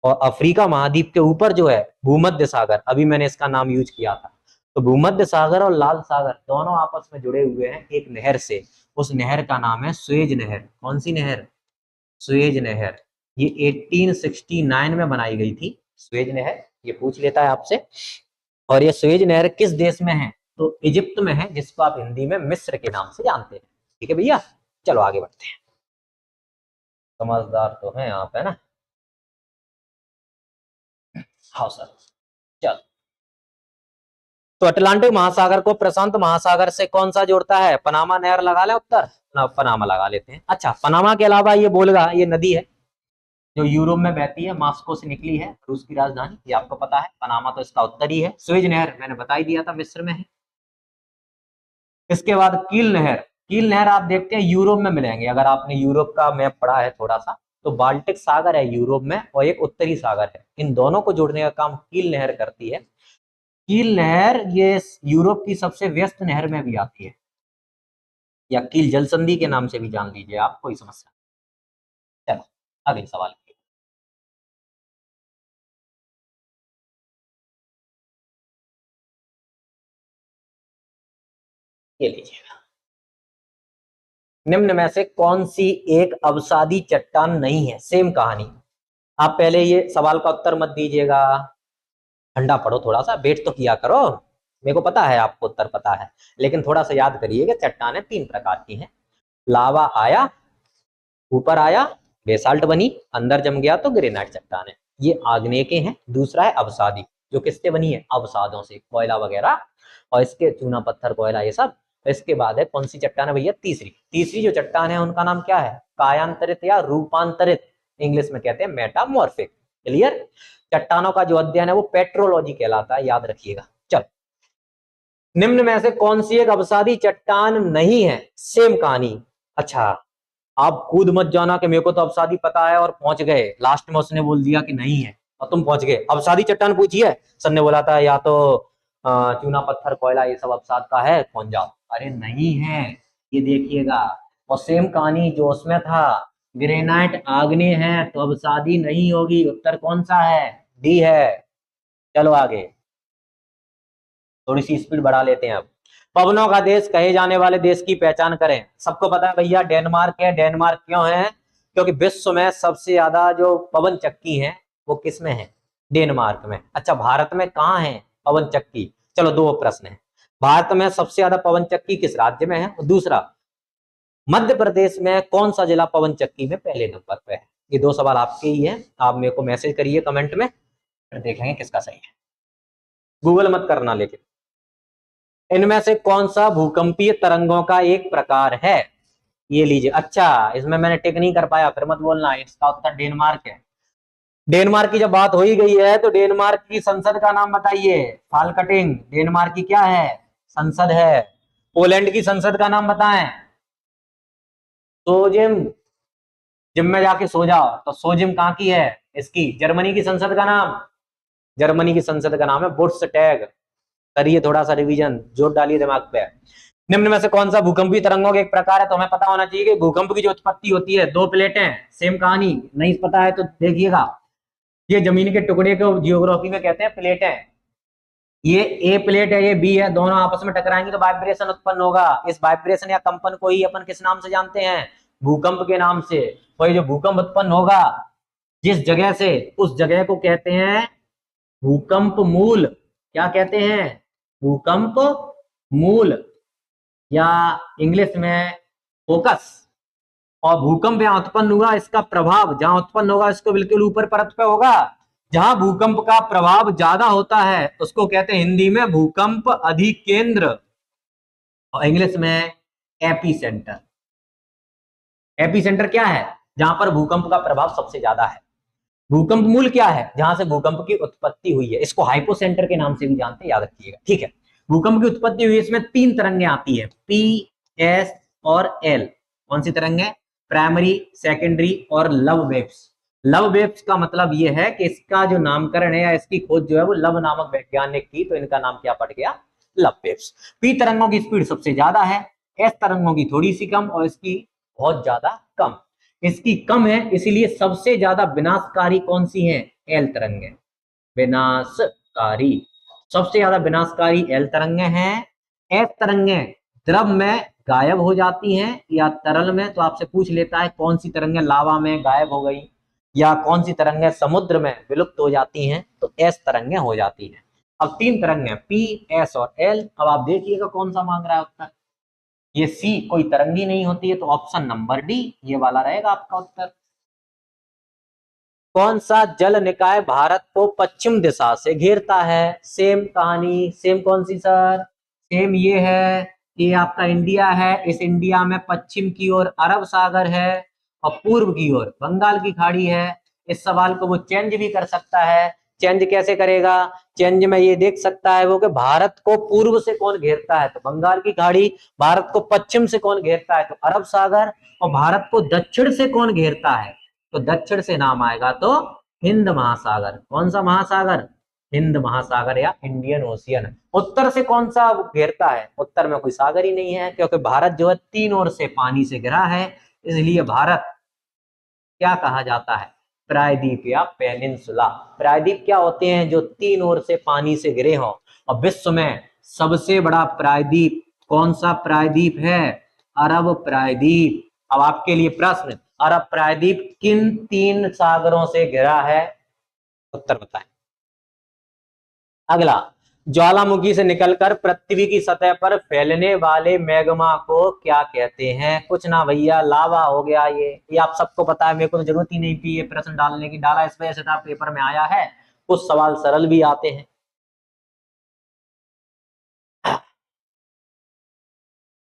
और अफ्रीका महाद्वीप के ऊपर जो है भूमध्य सागर, अभी मैंने इसका नाम यूज किया था। तो भूमध्य सागर और लाल सागर दोनों आपस में जुड़े हुए हैं एक नहर से। उस नहर का नाम है सुएज नहर। कौन सी नहर? सुएज नहर। ये 1869 में बनाई गई थी सुएज नहर, ये पूछ लेता है आपसे। और ये सुएज नहर किस देश में है? तो इजिप्ट में है, जिसको आप हिंदी में मिस्र के नाम से जानते हैं। ठीक है भैया, चलो आगे बढ़ते हैं। समझदार तो हैं आप, है ना? हाँ सर। चलो, तो अटलांटिक महासागर को प्रशांत महासागर से कौन सा जोड़ता है? पनामा नहर लगा ले उत्तर ना, पनामा लगा लेते हैं। अच्छा, पनामा के अलावा ये बोलगा, ये नदी है जो यूरोप में बहती है, मास्को से निकली है, रूस की राजधानी, ये आपको पता है। पनामा तो इसका उत्तरी है। स्वेज नहर मैंने बता ही दिया था, मिस्र में है। इसके बाद कील नहर। कील नहर आप देखते हैं यूरोप में मिलेंगे, अगर आपने यूरोप का मैप पढ़ा है थोड़ा सा, तो बाल्टिक सागर है यूरोप में और एक उत्तरी सागर है, इन दोनों को जोड़ने का काम कील नहर करती है। कील नहर ये यूरोप की सबसे व्यस्त नहर में भी आती है, या कील जल संधि के नाम से भी जान लीजिए आप, कोई समस्या नहीं। चलो अगले सवाल की। ये लीजिएगा, निम्न में से कौन सी एक अवसादी चट्टान नहीं है? सेम कहानी। आप पहले ये सवाल का उत्तर मत दीजिएगा, ठंडा पड़ो, थोड़ा सा वेट तो किया करो। मेरे को पता है आपको उत्तर पता है, लेकिन थोड़ा सा याद करिए कि चट्टानें तीन प्रकार की हैं। लावा आया, ऊपर आया, बेसाल्ट बनी, अंदर जम गया तो ग्रेनाइट चट्टान है। ये आग्नेय के हैं। दूसरा है अवसादी, जो किससे बनी है? अवसादों से, कोयला वगैरह और इसके चूना पत्थर कोयला ये सब। इसके बाद है कौन सी चट्टान है भैया? तीसरी। तीसरी जो चट्टान है उनका नाम क्या है? कायांतरित या रूपांतरित, इंग्लिश में कहते हैं मेटामॉर्फिक। क्लियर? चट्टानों का जो अध्ययन है वो पेट्रोलॉजी कहलाता है, याद रखिएगा। चल, निम्न में से कौन सी एक अवसादी चट्टान नहीं है? सेम कहानी। अच्छा, आप कूद मत जाना कि मेरे को तो अवसादी पता है और पहुंच गए, लास्ट में उसने बोल दिया कि नहीं है और तुम पहुंच गए। अवसादी चट्टान पूछी है, सर ने बोला था या तो चूना पत्थर कोयला ये सब अवसाद का है, पहुंच जाओ। अरे नहीं है, ये देखिएगा। और सेम कहानी जो उसमें था, ग्रेनाइट आग्नेय है तो अवसादी नहीं होगी। उत्तर कौन सा है? डी है। चलो आगे, थोड़ी सी स्पीड बढ़ा लेते हैं अब। पवनों का देश कहे जाने वाले देश की पहचान करें। सबको पता है भैया डेनमार्क है। डेनमार्क क्यों है? क्योंकि विश्व में सबसे ज्यादा जो पवन चक्की है वो किस में है? डेनमार्क में। अच्छा, भारत में कहाँ है पवन चक्की? चलो दो प्रश्न है। भारत में सबसे ज्यादा पवन चक्की किस राज्य में है? और दूसरा, मध्य प्रदेश में कौन सा जिला पवन चक्की में पहले नंबर पे है? ये दो सवाल आपके ही हैं, आप मेरे को मैसेज करिए कमेंट में, फिर देखेंगे किसका सही है। गूगल मत करना लेकिन। इनमें से कौन सा भूकंपीय तरंगों का एक प्रकार है? ये लीजिए। अच्छा, इसमें मैंने टिक नहीं कर पाया, फिर मत बोलना। इसका उत्तर डेनमार्क है। डेनमार्क की जब बात हो ही गई है तो डेनमार्क की संसद का नाम बताइए। फालकटिंग डेनमार्क की क्या है? संसद है। पोलैंड की संसद का नाम बताएं। सोजिम। जिम में जाके सो जाओ तो सोजिम कहाँ की है? इसकी। जर्मनी की संसद का नाम? जर्मनी की संसद का नाम है बुंडसटैग। करिए थोड़ा सा रिवीजन, जोर डालिए दिमाग पे। निम्न में से कौन सा भूकंपीय तरंगों का एक प्रकार है? तो हमें पता होना चाहिए कि भूकंप की जो उत्पत्ति होती है, दो प्लेटें, सेम कहानी। नहीं पता है तो देखिएगा, ये जमीन के टुकड़े को जियोग्राफी में कहते हैं प्लेटें। ये ए प्लेट है, ये बी है, दोनों आपस में टकराएंगे तो वाइब्रेशन उत्पन्न होगा। इस वाइब्रेशन या कंपन को ही अपन किस नाम से जानते हैं? भूकंप के नाम से। और ये जो भूकंप उत्पन्न होगा जिस जगह से, उस जगह को कहते हैं भूकंप मूल। क्या कहते हैं? भूकंप मूल, या इंग्लिश में फोकस। और भूकंप जहां उत्पन्न हुआ, इसका प्रभाव जहां उत्पन्न होगा इसको बिल्कुल ऊपर परत पे होगा। जहां भूकंप का प्रभाव ज्यादा होता है उसको कहते हैं हिंदी में भूकंप अधिकेंद्र, और इंग्लिश में एपी सेंटर। एपी सेंटर क्या है? जहां पर भूकंप का प्रभाव सबसे ज्यादा है। भूकंप मूल क्या है? जहां से भूकंप की उत्पत्ति हुई है। इसको हाइपोसेंटर के नाम से भी जानते हैं, याद रखिएगा। ठीक है, भूकंप की उत्पत्ति हुई, इसमें तीन तरंगें आती है, पी, एस और एल। कौन सी तरंगें? प्राइमरी, सेकेंडरी और लव वेव्स। लव वेव्स का मतलब यह है कि इसका जो नामकरण है या इसकी खोज जो है वो लव नामक वैज्ञानिक की, तो इनका नाम क्या पड़ गया? Love waves. पी तरंगों की स्पीड सबसे ज्यादा है, एस तरंगों की थोड़ी सी कम और इसकी बहुत ज्यादा कम। इसकी कम है, इसीलिए सबसे ज्यादा विनाशकारी कौन सी है? एल तरंगें। विनाशकारी, सबसे ज्यादा विनाशकारी एल तरंगें हैं। एस तरंगें द्रव में गायब हो जाती हैं या तरल में, तो आपसे पूछ लेता है कौन सी तरंगें लावा में गायब हो गई या कौन सी तरंगें समुद्र में विलुप्त हो जाती हैं, तो एस तरंगें हो जाती हैं। अब तीन तरंगें पी, एस और एल। अब आप देखिएगा कौन सा मांग रहा है उत्तर। ये सी कोई तरंगी नहीं होती है, तो ऑप्शन नंबर डी ये वाला रहेगा आपका उत्तर। कौन सा जल निकाय भारत को पश्चिम दिशा से घेरता है? सेम कहानी, सेम कौन सी सर? सेम ये है कि आपका इंडिया है, इस इंडिया में पश्चिम की ओर अरब सागर है और पूर्व की ओर बंगाल की खाड़ी है। इस सवाल को वो चेंज भी कर सकता है। चेंज कैसे करेगा? चेंज में ये देख सकता है वो कि भारत को पूर्व से कौन घेरता है, तो बंगाल की खाड़ी। भारत को पश्चिम से कौन घेरता है, तो अरब सागर। और भारत को दक्षिण से कौन घेरता है, तो दक्षिण से नाम आएगा तो हिंद महासागर। कौन सा महासागर? हिंद महासागर या इंडियन ओशियन। उत्तर से कौन सा घेरता है? उत्तर में कोई सागर ही नहीं है, क्योंकि भारत जो है तीन ओर से पानी से घिरा है, इसलिए भारत क्या कहा जाता है? प्रायद्वीप या पेनिनसुला। प्रायद्वीप क्या होते हैं? जो तीन ओर से पानी से घिरे हों। और विश्व में सबसे बड़ा प्रायद्वीप कौन सा प्रायद्वीप है? अरब प्रायद्वीप। अब आपके लिए प्रश्न, अरब प्रायद्वीप किन तीन सागरों से घिरा है? उत्तर बताएं। अगला, ज्वालामुखी से निकलकर पृथ्वी की सतह पर फैलने वाले मैग्मा को क्या कहते हैं? कुछ ना भैया, लावा हो गया। ये आप सबको पता है, मेरे को तो जरूरत ही नहीं थी ये प्रश्न डालने की। डाला इस वजह से था, पेपर में आया है, कुछ सवाल सरल भी आते हैं।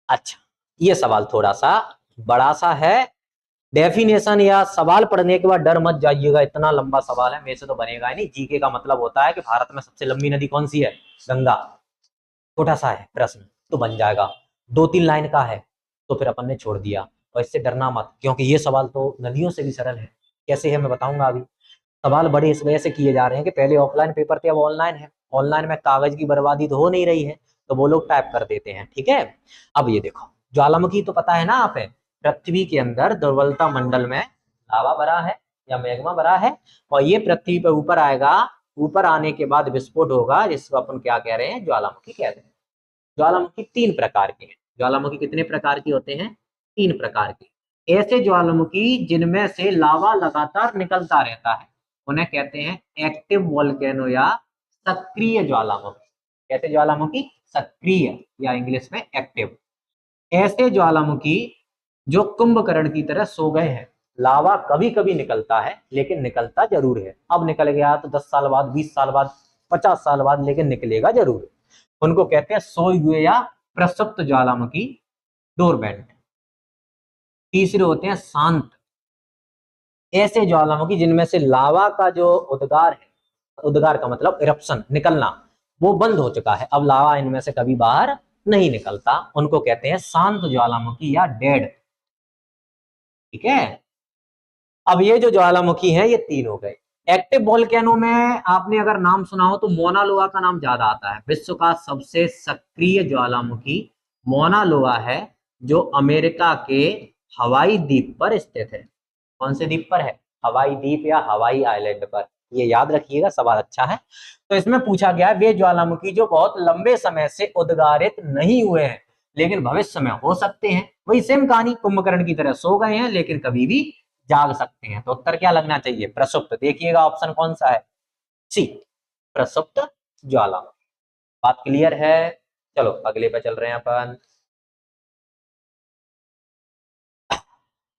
अच्छा, ये सवाल थोड़ा सा बड़ा सा है। डेफिनेशन या सवाल पढ़ने के बाद डर मत जाइएगा, इतना लंबा सवाल है, मेरे से तो बनेगा ही नहीं। जीके का मतलब होता है कि भारत में सबसे लंबी नदी कौन सी है? गंगा। छोटा सा है प्रश्न तो बन जाएगा, दो तीन लाइन का है तो फिर अपन ने छोड़ दिया। और इससे डरना मत, क्योंकि ये सवाल तो नदियों से भी सरल है। कैसे है मैं बताऊंगा अभी। सवाल बड़े इस वजह से किए जा रहे हैं कि पहले ऑफलाइन पेपर थे, अब ऑनलाइन है। ऑनलाइन में कागज की बर्बादी तो हो नहीं रही है, तो वो लोग टाइप कर देते हैं, ठीक है। अब ये देखो, ज्वालामुखी तो पता है ना आप, पृथ्वी के अंदर दुर्बलता मंडल में लावा भरा है या मैग्मा भरा है, और ये पृथ्वी पे ऊपर आएगा। ऊपर आने के बाद विस्फोट होगा, जिसको अपन क्या कह रहे हैं? ज्वालामुखी कहते हैं। ज्वालामुखी तीन प्रकार के हैं। ज्वालामुखी कितने प्रकार की होते हैं? तीन प्रकार के। ऐसे ज्वालामुखी जिनमें से लावा लगातार निकलता रहता है, उन्हें कहते हैं एक्टिव वोल्केनो या सक्रिय ज्वालामुखी। कैसे ज्वालामुखी? सक्रिय या इंग्लिश में एक्टिव। ऐसे ज्वालामुखी जो कुंभकर्ण की तरह सो गए हैं। लावा कभी कभी निकलता है, लेकिन निकलता जरूर है। अब निकल गया तो 10 साल बाद, 20 साल बाद, 50 साल बाद, लेकिन निकलेगा जरूर। उनको कहते हैं सोए हुए या प्रसुप्त ज्वालामुखी, डोरमेंट। तीसरे होते हैं शांत। ऐसे ज्वालामुखी जिनमें से लावा का जो उद्गार है, उद्गार का मतलब इरप्शन, निकलना, वो बंद हो चुका है, अब लावा इनमें से कभी बाहर नहीं निकलता, उनको कहते हैं शांत ज्वालामुखी या डेड। ठीक है। अब ये जो ज्वालामुखी हैं, ये तीन हो गए। एक्टिव वोल्केनो में आपने अगर नाम सुना हो तो मोना लोआ का नाम ज्यादा आता है। विश्व का सबसे सक्रिय ज्वालामुखी मोना लोआ है, जो अमेरिका के हवाई द्वीप पर स्थित है। कौन से द्वीप पर है? हवाई द्वीप या हवाई आइलैंड पर। ये याद रखिएगा, सवाल अच्छा है। तो इसमें पूछा गया वे ज्वालामुखी जो बहुत लंबे समय से उद्गारित नहीं हुए हैं, लेकिन भविष्य में हो सकते हैं। वही सेम कहानी, कुंभकर्ण की तरह सो गए हैं, लेकिन कभी भी जाग सकते हैं। तो उत्तर क्या लगना चाहिए? प्रसुप्त। देखिएगा ऑप्शन कौन सा है? सी, प्रसुप्त ज्वालामुखी। बात क्लियर है? चलो अगले पे चल रहे हैं अपन।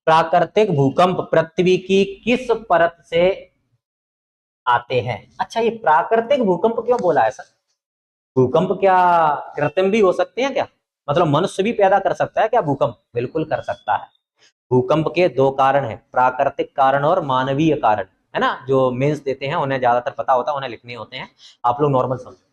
प्राकृतिक भूकंप पृथ्वी की किस परत से आते हैं? अच्छा, ये प्राकृतिक भूकंप क्यों बोला है सर? भूकंप क्या कृत्रिम भी हो सकते हैं क्या? मतलब मनुष्य भी पैदा कर सकता है क्या भूकंप? बिल्कुल कर सकता है। भूकंप के दो कारण हैं, प्राकृतिक कारण और मानवीय कारण, है ना। जो मेंस देते हैं उन्हें ज्यादातर पता होता है, उन्हें लिखने होते हैं, आप लोग नॉर्मल समझो।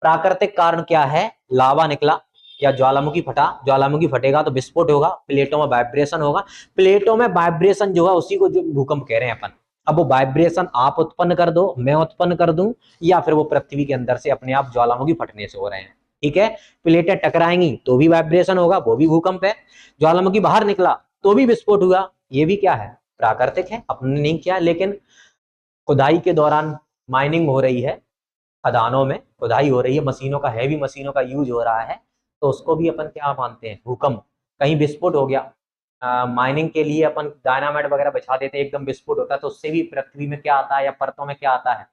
प्राकृतिक कारण क्या है? लावा निकला या ज्वालामुखी फटा। ज्वालामुखी फटेगा तो विस्फोट होगा, प्लेटों में वाइब्रेशन होगा। प्लेटों में वाइब्रेशन जो है उसी को जो भूकंप कह रहे हैं अपन। अब वो वाइब्रेशन आप उत्पन्न कर दो, मैं उत्पन्न कर दूं, या फिर वो पृथ्वी के अंदर से अपने आप ज्वालामुखी फटने से हो रहे हैं। ठीक है। प्लेटें टकराएंगी तो भी वाइब्रेशन होगा, वो भी भूकंप है। ज्वालामुखी बाहर निकला तो भी विस्फोट हुआ, ये भी क्या है? प्राकृतिक है, अपने नहीं किया। लेकिन खुदाई के दौरान माइनिंग हो रही है, खदानों में खुदाई हो रही है, मशीनों का, हैवी मशीनों का यूज हो रहा है, तो उसको भी अपन क्या मानते हैं? भूकंप। कहीं विस्फोट हो गया, माइनिंग के लिए अपन डायनामाइट वगैरह बिछा देते हैं, एकदम विस्फोट होता है, तो उससे भी पृथ्वी में क्या आता है या परतों में क्या आता है?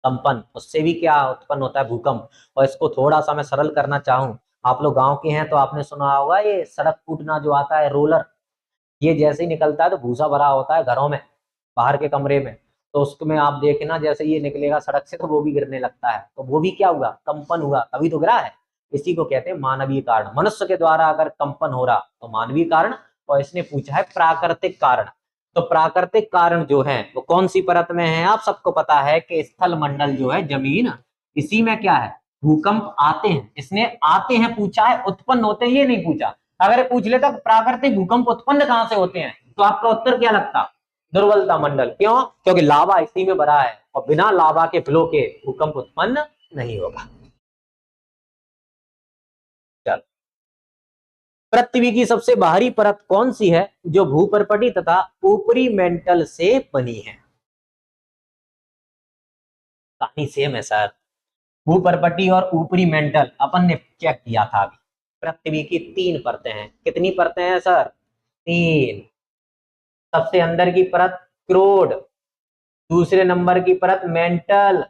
कंपन। उससे भी क्या उत्पन्न होता है? भूकंप। और इसको थोड़ा सा मैं सरल करना चाहूं आप लोग गांव के हैं तो आपने सुना होगा ये सड़क फूटना जो आता है रोलर, ये जैसे ही निकलता है तो भूसा भरा होता है घरों में, बाहर के कमरे में, तो उसमें आप देखना जैसे ये निकलेगा सड़क से तो वो भी गिरने लगता है, तो वो भी क्या हुआ, कंपन हुआ, तभी तो गिरा है। इसी को कहते हैं मानवीय कारण। मनुष्य के द्वारा अगर कंपन हो रहा तो मानवीय कारण, और इसने पूछा है प्राकृतिक कारण। तो प्राकृतिक कारण जो है वो कौन सी परत में है, आप सबको पता है कि स्थल मंडल जो है जमीन, इसी में क्या है, भूकंप आते हैं। इसने आते हैं पूछा है, उत्पन्न होते हैं ये नहीं पूछा। अगर पूछ लेता प्राकृतिक भूकंप उत्पन्न कहां से होते हैं, तो आपका उत्तर क्या लगता, दुर्बलता मंडल। क्यों, क्योंकि लावा इसी में भरा है और बिना लावा के फ्लो के भूकंप उत्पन्न नहीं होगा। चल, पृथ्वी की सबसे बाहरी परत कौन सी है जो भूपर्पटी तथा ऊपरी मेंटल से बनी है। कहानी सेम है सर, भूपर्पटी और ऊपरी मेंटल अपन ने चेक किया था अभी। पृथ्वी की 3 परतें हैं, कितनी परतें हैं सर, 3। सबसे अंदर की परत क्रोड, दूसरे नंबर की परत मेंटल,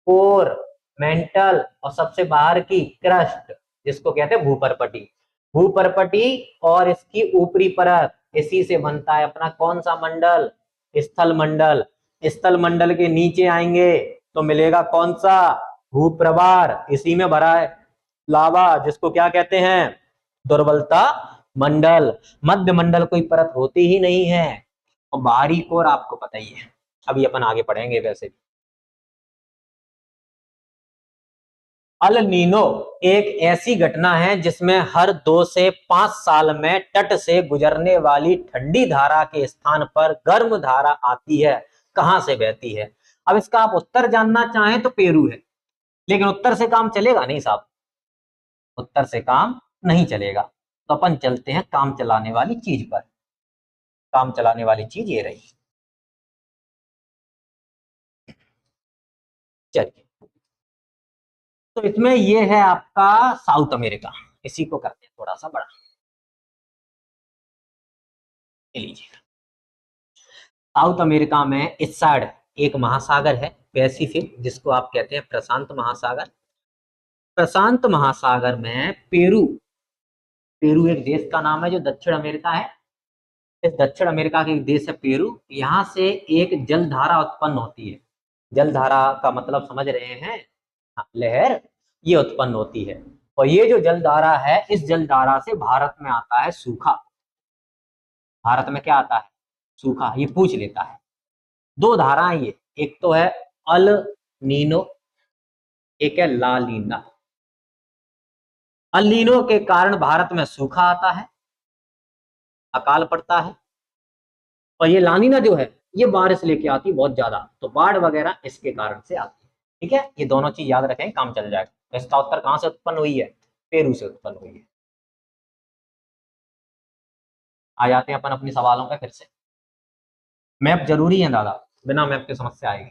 कोर, मेंटल, और सबसे बाहर की क्रस्ट, जिसको कहते हैं भूपर्पटी। भूपर्पटी और इसकी ऊपरी परत, इसी से बनता है अपना कौन सा मंडल, स्थल मंडल। स्थल मंडल के नीचे आएंगे तो मिलेगा कौन सा, भूप्रभार, इसी में भरा है लावा, जिसको क्या कहते हैं, दुर्बलता मंडल। मध्य मंडल कोई परत होती ही नहीं है, और बाहरी कोर आपको पता ही है, अभी अपन आगे पढ़ेंगे वैसे भी। अल नीनो एक ऐसी घटना है जिसमें हर 2 से 5 साल में तट से गुजरने वाली ठंडी धारा के स्थान पर गर्म धारा आती है, कहां से बहती है। अब इसका आप उत्तर जानना चाहें तो पेरू है, लेकिन उत्तर से काम चलेगा नहीं साहब, उत्तर से काम नहीं चलेगा। तो अपन चलते हैं काम चलाने वाली चीज पर। काम चलाने वाली चीज ये रही, चलिए। तो इसमें ये है आपका साउथ अमेरिका, इसी को करते हैं थोड़ा सा बड़ा, लीजिए। साउथ अमेरिका में इस साइड एक महासागर है पैसिफिक, जिसको आप कहते हैं प्रशांत महासागर। प्रशांत महासागर में पेरू, पेरू एक देश का नाम है जो दक्षिण अमेरिका है। इस दक्षिण अमेरिका के एक देश है पेरू, यहाँ से एक जलधारा उत्पन्न होती है। जलधारा का मतलब समझ रहे हैं, हाँ, लहर, ये उत्पन्न होती है। और ये जो जलधारा है, इस जलधारा से भारत में आता है सूखा। भारत में क्या आता है, सूखा, ये पूछ लेता है। 2 धाराएं ये, एक तो है अल नीनो, एक है ला लीना। अल नीनो के कारण भारत में सूखा आता है, अकाल पड़ता है। और ये लानीना जो है ये बारिश लेके आती है बहुत ज्यादा, तो बाढ़ वगैरह इसके कारण से आती है। ठीक है, ये दोनों चीज याद रखें, काम चल जाएगा। तो इसका उत्तर कहां से उत्पन्न हुई है, पेरू से उत्पन्न हुई है। आ जाते हैं अपन अपनी सवालों पे फिर से। मैप जरूरी है दादा, बिना मैप के समस्या आएगी।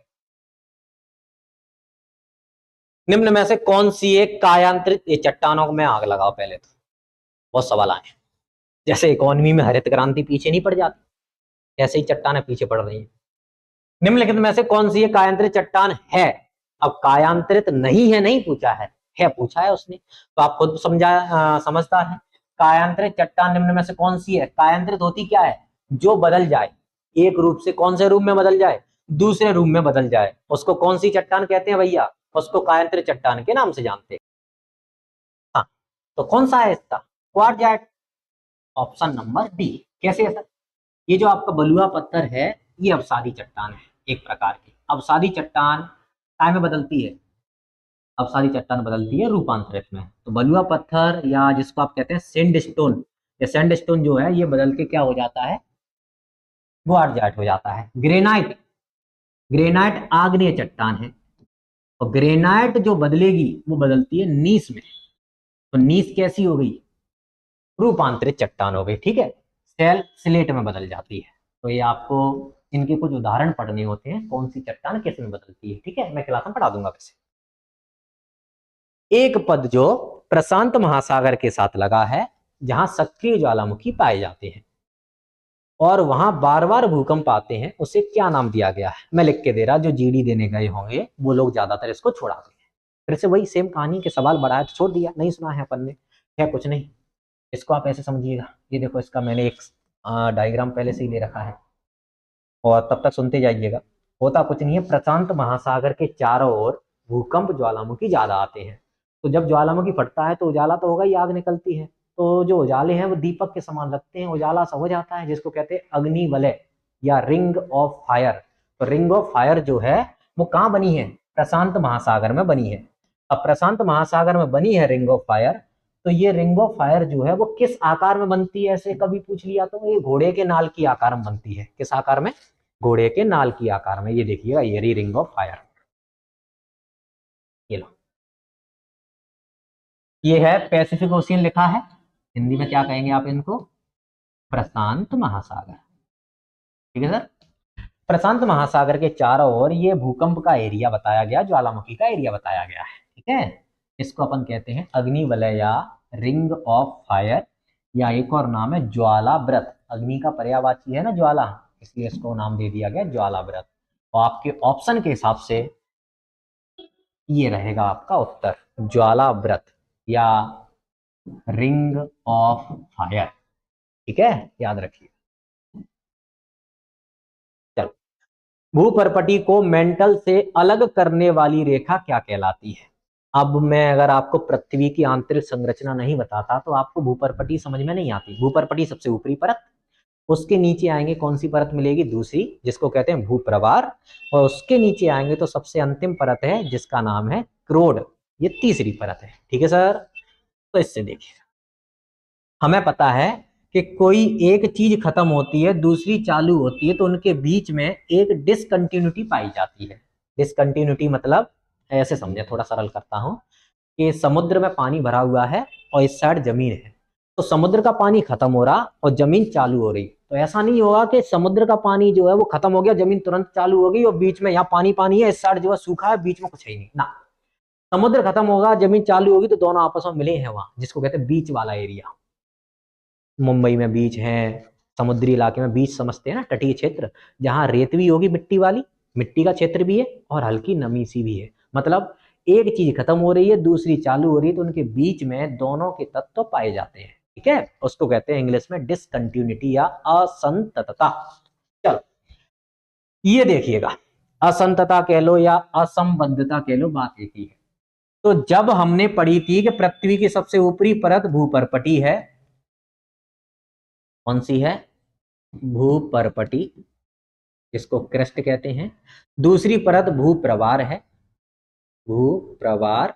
निम्न में से कौन सी एक कायांतरित, ये चट्टानों में आग लगाओ पहले तो, बहुत सवाल आए। जैसे इकोनॉमी में हरित क्रांति पीछे नहीं पड़ जाती, ऐसे ही चट्टानें पीछे पड़ रही है। निम्नलिखित में से कौन सी एक कायांतरित चट्टान है। अब कायांतरित नहीं है नहीं पूछा है पूछा है उसने, तो आप खुद समझता है। कायांतरित चट्टान निम्न में से कौन सी है, कायांतरित होती क्या है, जो बदल जाए, एक रूप से कौन से रूप में बदल जाए, दूसरे रूप में बदल जाए, उसको कौन सी चट्टान कहते हैं भैया, उसको कायांतरित चट्टान के नाम से जानते हैं। हाँ, तो कौन सा है इसका, क्वार्टजाइट, ऑप्शन नंबर डी। कैसे है सर, ये जो आपका बलुआ पत्थर है ये अवसादी चट्टान है, एक प्रकार की अवसादी चट्टान काय में बदलती है, अवसादी चट्टान बदलती है रूपांतरित में। तो बलुआ पत्थर या जिसको आप कहते हैं सैंडस्टोन, या सैंडस्टोन जो है ये बदल के क्या हो जाता है, क्वार्टजाइट हो जाता है। ग्रेनाइट, ग्रेनाइट आग्नेय चट्टान है, और ग्रेनाइट जो बदलेगी वो बदलती है नीस में। तो नीस कैसी हो गई, रूपांतरित चट्टान हो गई। ठीक है, सेल स्लेट में बदल जाती है। तो ये आपको इनके कुछ उदाहरण पढ़ने होते हैं, कौन सी चट्टान किस में बदलती है। ठीक है, मैं क्लास में पढ़ा दूंगा वैसे। एक पद जो प्रशांत महासागर के साथ लगा है, जहां सक्रिय ज्वालामुखी पाए जाते हैं और वहां बार बार भूकंप आते हैं, उसे क्या नाम दिया गया है। मैं लिख के दे रहा, जो जीडी देने गए होंगे वो लोग ज्यादातर इसको छोड़ाते हैं। फिर से वही सेम कहानी के सवाल बढ़ाया तो छोड़ दिया, नहीं सुना है अपन ने, है कुछ नहीं। इसको आप ऐसे समझिएगा, ये देखो इसका मैंने एक डायग्राम पहले से ही ले रखा है और तब तक सुनते जाइएगा। होता कुछ नहीं है, प्रशांत महासागर के चारों ओर भूकंप ज्वालामुखी ज्यादा आते हैं। तो जब ज्वालामुखी फटता है तो उजाला तो होगा ही, आग निकलती है, तो जो उजाले हैं वो दीपक के समान लगते हैं, उजाला सा हो जाता है, जिसको कहते हैं अग्नि वलय या रिंग ऑफ फायर। तो रिंग ऑफ फायर जो है वो कहाँ बनी है, प्रशांत महासागर में बनी है। अब प्रशांत महासागर में बनी है रिंग ऑफ फायर, तो ये रिंग ऑफ फायर जो है वो किस आकार में बनती है, ऐसे कभी पूछ लिया तो ये घोड़े के नाल की आकार में बनती है। किस आकार में, घोड़े के नाल की आकार में। ये देखिएगा, ये रिंग ऑफ फायर, ये लो, ये है पैसिफिक ओशियन लिखा है, हिंदी में क्या कहेंगे आप इनको, प्रशांत महासागर। ठीक है सर, प्रशांत महासागर के चारों ओर ये भूकंप का एरिया बताया गया, ज्वालामुखी का एरिया बताया गया है। ठीक है, इसको अपन कहते हैं अग्नि वलय या रिंग ऑफ फायर, या एक और नाम है ज्वाला व्रत। अग्नि का पर्यायवाची है ना ज्वाला, इसलिए इसको नाम दे दिया गया ज्वाला व्रत। और आपके ऑप्शन के हिसाब से ये रहेगा आपका उत्तर, ज्वाला व्रत या रिंग ऑफ फायर। ठीक है, याद रखिए। चलो, भूपर्पटी को मेंटल से अलग करने वाली रेखा क्या कहलाती है। अब मैं अगर आपको पृथ्वी की आंतरिक संरचना नहीं बताता तो आपको भूपर्पटी समझ में नहीं आती। भूपर्पटी सबसे ऊपरी परत, उसके नीचे आएंगे कौन सी परत मिलेगी, दूसरी, जिसको कहते हैं भूप्रवार, और उसके नीचे आएंगे तो सबसे अंतिम परत है जिसका नाम है क्रोड, ये तीसरी परत है। ठीक है सर, तो इससे देखिए, हमें पता है कि कोई एक चीज खत्म होती है दूसरी चालू होती है तो उनके बीच में एक डिसकंटिन्यूटी पाई जाती है। डिसकंटिन्यूटी मतलब, ऐसे समझे, थोड़ा सरल करता हूं, कि समुद्र में पानी भरा हुआ है और इस साइड जमीन है, तो समुद्र का पानी खत्म हो रहा और जमीन चालू हो रही। तो ऐसा नहीं होगा कि समुद्र का पानी जो है वो खत्म हो गया, जमीन तुरंत चालू हो गई और बीच में यहाँ पानी पानी है, इस साइड जो है सूखा है, बीच में कुछ है ही नहीं ना। समुद्र खत्म होगा, जमीन चालू होगी, तो दोनों आपस में मिले हैं वहां, जिसको कहते हैं बीच वाला एरिया। मुंबई में बीच है, समुद्री इलाके में बीच समझते हैं ना, तटीय क्षेत्र, जहां रेत भी होगी, मिट्टी वाली, मिट्टी का क्षेत्र भी है और हल्की नमी सी भी है। मतलब एक चीज खत्म हो रही है दूसरी चालू हो रही है, तो उनके बीच में दोनों के तत्व पाए जाते हैं। ठीक है, उसको कहते हैं इंग्लिश में डिसकंटिन्यूटी या असंततता। चलो, ये देखिएगा, असंततता कह लो या असंबद्धता कह लो, बात एक ही है। तो जब हमने पढ़ी थी कि पृथ्वी की सबसे ऊपरी परत भूपर्पटी है, कौन सी है, भूपर्पटी, जिसको क्रस्ट कहते हैं। दूसरी परत भूप्रवार है, भूप्रवार,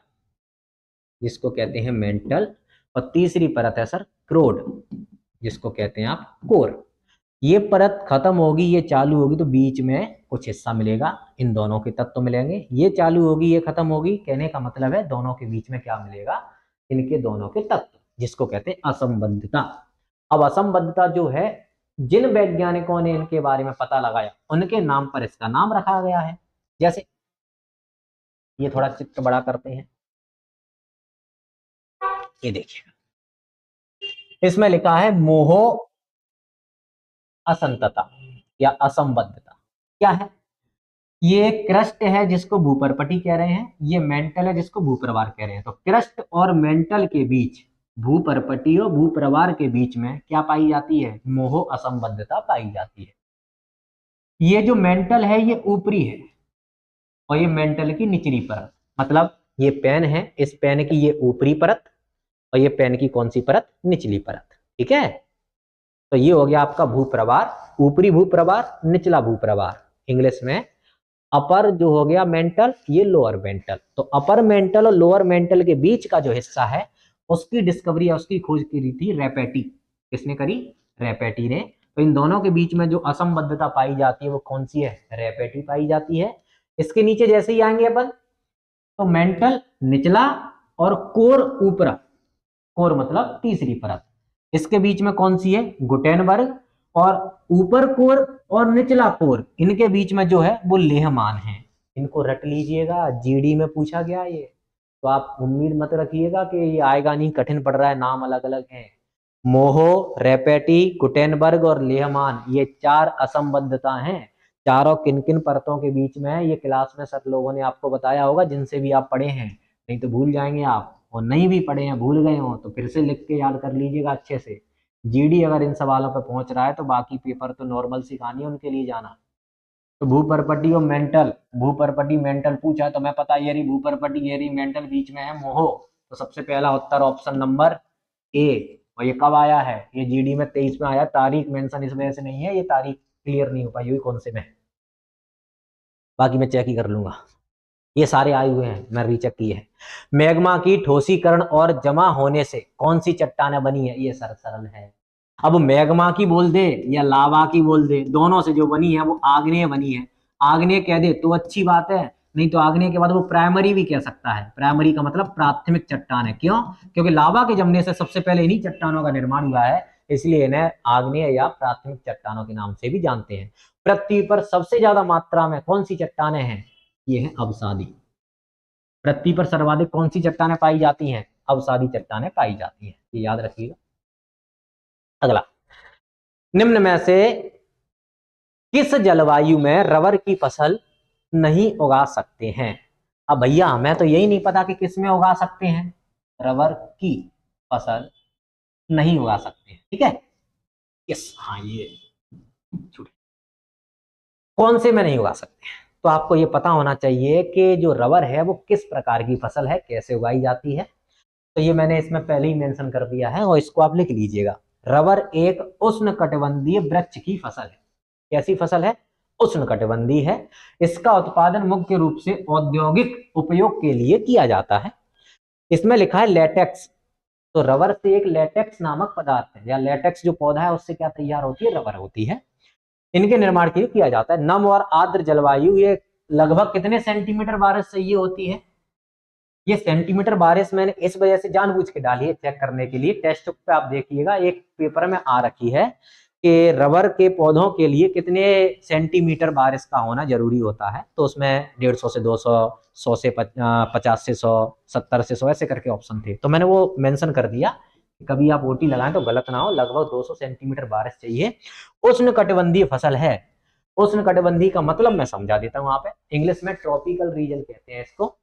जिसको कहते हैं मेंटल। और तीसरी परत है सर क्रोड, जिसको कहते हैं आप कोर। ये परत खत्म होगी, ये चालू होगी, तो बीच में कुछ हिस्सा मिलेगा, इन दोनों के तत्व मिलेंगे। ये चालू होगी, ये खत्म होगी, कहने का मतलब है दोनों के बीच में क्या मिलेगा, इनके दोनों के तत्व, जिसको कहते हैं असंबद्धता। अब असंबद्धता जो है, जिन वैज्ञानिकों ने इनके बारे में पता लगाया उनके नाम पर इसका नाम रखा गया है। जैसे ये थोड़ा चित्र बड़ा करते हैं, ये देखिए, इसमें लिखा है मोहो असंतता या असंबद्धता। क्या है, ये क्रस्ट है जिसको भूपर्पटी कह रहे हैं, ये मेंटल है जिसको भूप्रवार कह रहे हैं। तो क्रस्ट और मेंटल के बीच, भूपर्पटी और भूप्रवार के बीच में क्या पाई जाती है, मोहो असंबद्धता पाई जाती है। ये जो मेंटल है ये ऊपरी है और ये मेंटल की निचली परत। मतलब ये पेन है, इस पेन की ये ऊपरी परत और ये पेन की कौन सी परत, निचली परत। ठीक है, तो ये हो गया आपका भूप्रवार, ऊपरी भूप्रवार, निचला भूप्रवार। इंग्लिश में अपर जो हो गया मेंटल, ये लोअर मेंटल। तो अपर मेंटल और लोअर मेंटल के बीच का जो हिस्सा है उसकी डिस्कवरी या उसकी खोज की थी रेपेटी। किसने करी, रेपेटी ने। तो इन दोनों के बीच में जो असंबद्धता पाई जाती है वो कौन सी है, रेपेटी पाई जाती है। इसके नीचे जैसे ही आएंगे अपन, तो मेंटल निचला और कोर ऊपरा, कोर मतलब तीसरी परत। इसके बीच में कौन सी है, गुटेनबर्ग। और ऊपर कोर और निचला कोर, इनके बीच में जो है वो लेहमान है। इनको रट लीजिएगा, जीडी में पूछा गया ये, तो आप उम्मीद मत रखिएगा कि ये आएगा नहीं, कठिन पड़ रहा है, नाम अलग अलग हैं। मोहो, रेपेटी, गुटेनबर्ग और लेहमान, ये चार असंबद्धता हैं। चारों किन किन परतों के बीच में है, ये क्लास में सब लोगों ने आपको बताया होगा, जिनसे भी आप पढ़े हैं। नहीं तो भूल जाएंगे आप, और नहीं भी पढ़े हैं, भूल गए हो तो फिर से लिख के याद कर लीजिएगा अच्छे से। जीडी अगर इन सवालों पे पहुंच रहा है तो बाकी पेपर तो नॉर्मल सी कहानी है उनके लिए जाना। तो भूपर्पटी और मेंटल, भूपर्पटी मेंटल पूछा तो मैं पता ये रही भूपर्पटी ये रही मेंटल बीच में है मोहो, तो सबसे पहला उत्तर ऑप्शन नंबर ए। और ये कब आया है, ये जीडी में 23 में आया, तारीख मेंशन इस वजह से नहीं है, ये तारीख क्लियर नहीं हो पाई हुई कौन से में, बाकी मैं चेक ही कर लूंगा। ये सारे आए हुए हैं, मैं रीचेक किए हैं। मैग्मा की ठोसीकरण और जमा होने से कौन सी चट्टानें बनी है, ये सरल है। अब मैग्मा की बोल दे या लावा की बोल दे, दोनों से जो बनी है वो आग्नेय बनी है। आग्नेय कह दे तो अच्छी बात है, नहीं तो आग्नेय के बाद वो प्राइमरी भी कह सकता है। प्राइमरी का मतलब प्राथमिक चट्टान है, क्यों? क्योंकि लावा के जमने से सबसे पहले इन्हीं चट्टानों का निर्माण हुआ है, इसलिए इन्हें आग्नेय या प्राथमिक चट्टानों के नाम से भी जानते हैं। पृथ्वी पर सबसे ज्यादा मात्रा में कौन सी चट्टानें हैं, ये है अवसादी। पृथ्वी पर सर्वाधिक कौन सी चट्टानें पाई जाती हैं, अवसादी चट्टानें पाई जाती हैं, ये याद रखिएगा। अगला, निम्न में से किस जलवायु में रबर की फसल नहीं उगा सकते हैं? अब भैया हमें तो यही नहीं पता कि किस में उगा सकते हैं, रबर की फसल नहीं उगा सकते हैं, ठीक है। यस, हाँ ये कौन से में नहीं उगा सकते हैं, तो आपको ये पता होना चाहिए कि जो रबर है वो किस प्रकार की फसल है, कैसे उगाई जाती है। तो ये मैंने इसमें पहले ही मेंशन कर दिया है और इसको आप लिख लीजिएगा। रबर एक उष्णकटिबंधीय वृक्ष की फसल है। कैसी फसल है? उष्णकटिबंधीय है। इसका उत्पादन मुख्य रूप से औद्योगिक उपयोग के लिए किया जाता है। इसमें लिखा है लेटेक्स, तो रबर से एक लेटेक्स नामक पदार्थ है, या लेटेक्स जो पौधा है उससे क्या तैयार होती है, रबर होती है। इनके निर्माण के लिए किया जाता है। नम और आर्द्र जलवायु, ये लगभग कितने सेंटीमीटर बारिश चाहिए होती है, ये सेंटीमीटर बारिश मैंने इस वजह से जानबूझ के डाली है चेक करने के लिए। टेस्ट बुक पे आप देखिएगा, एक पेपर में आ रखी है कि रबर के पौधों के लिए कितने सेंटीमीटर बारिश का होना जरूरी होता है, तो उसमें 150 से 200, 100 से 50 से 100, 70 से 100 ऐसे करके ऑप्शन थे, तो मैंने वो मेंशन कर दिया। कभी आप ओटी लगाएं तो गलत ना हो, लगभग 200 सेंटीमीटर बारिश चाहिए। उष्णकटिबंधीय फसल है। उष्णकटिबंधीय का मतलब मैं समझा देता हूँ, वहां पे इंग्लिश में ट्रॉपिकल रीजन कहते हैं इसको।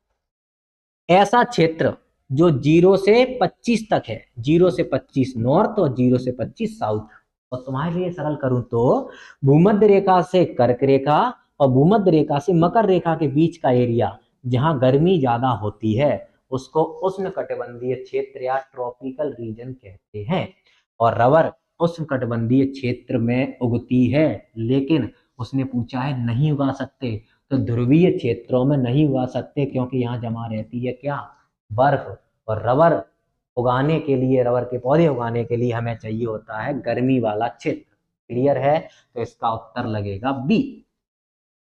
ऐसा क्षेत्र जो 0 से 25 तक है, 0 से 25 नॉर्थ और 0 से 25 साउथ। और तुम्हारे लिए सरल करूं तो भूमध्य रेखा से कर्क रेखा और भूमध्य रेखा से मकर रेखा के बीच का एरिया जहां गर्मी ज्यादा होती है उसको उष्णकटिबंधीय क्षेत्र या ट्रॉपिकल रीजन कहते हैं। और रबर उष्णकटिबंधीय क्षेत्र में उगती है, लेकिन उसने पूछा है नहीं उगा सकते, तो ध्रुवीय क्षेत्रों में नहीं उगा सकते क्योंकि यहाँ जमा रहती है क्या, बर्फ। और रबर उगाने के लिए, रबर के पौधे उगाने के लिए हमें चाहिए होता है गर्मी वाला क्षेत्र। क्लियर है? तो इसका उत्तर लगेगा बी।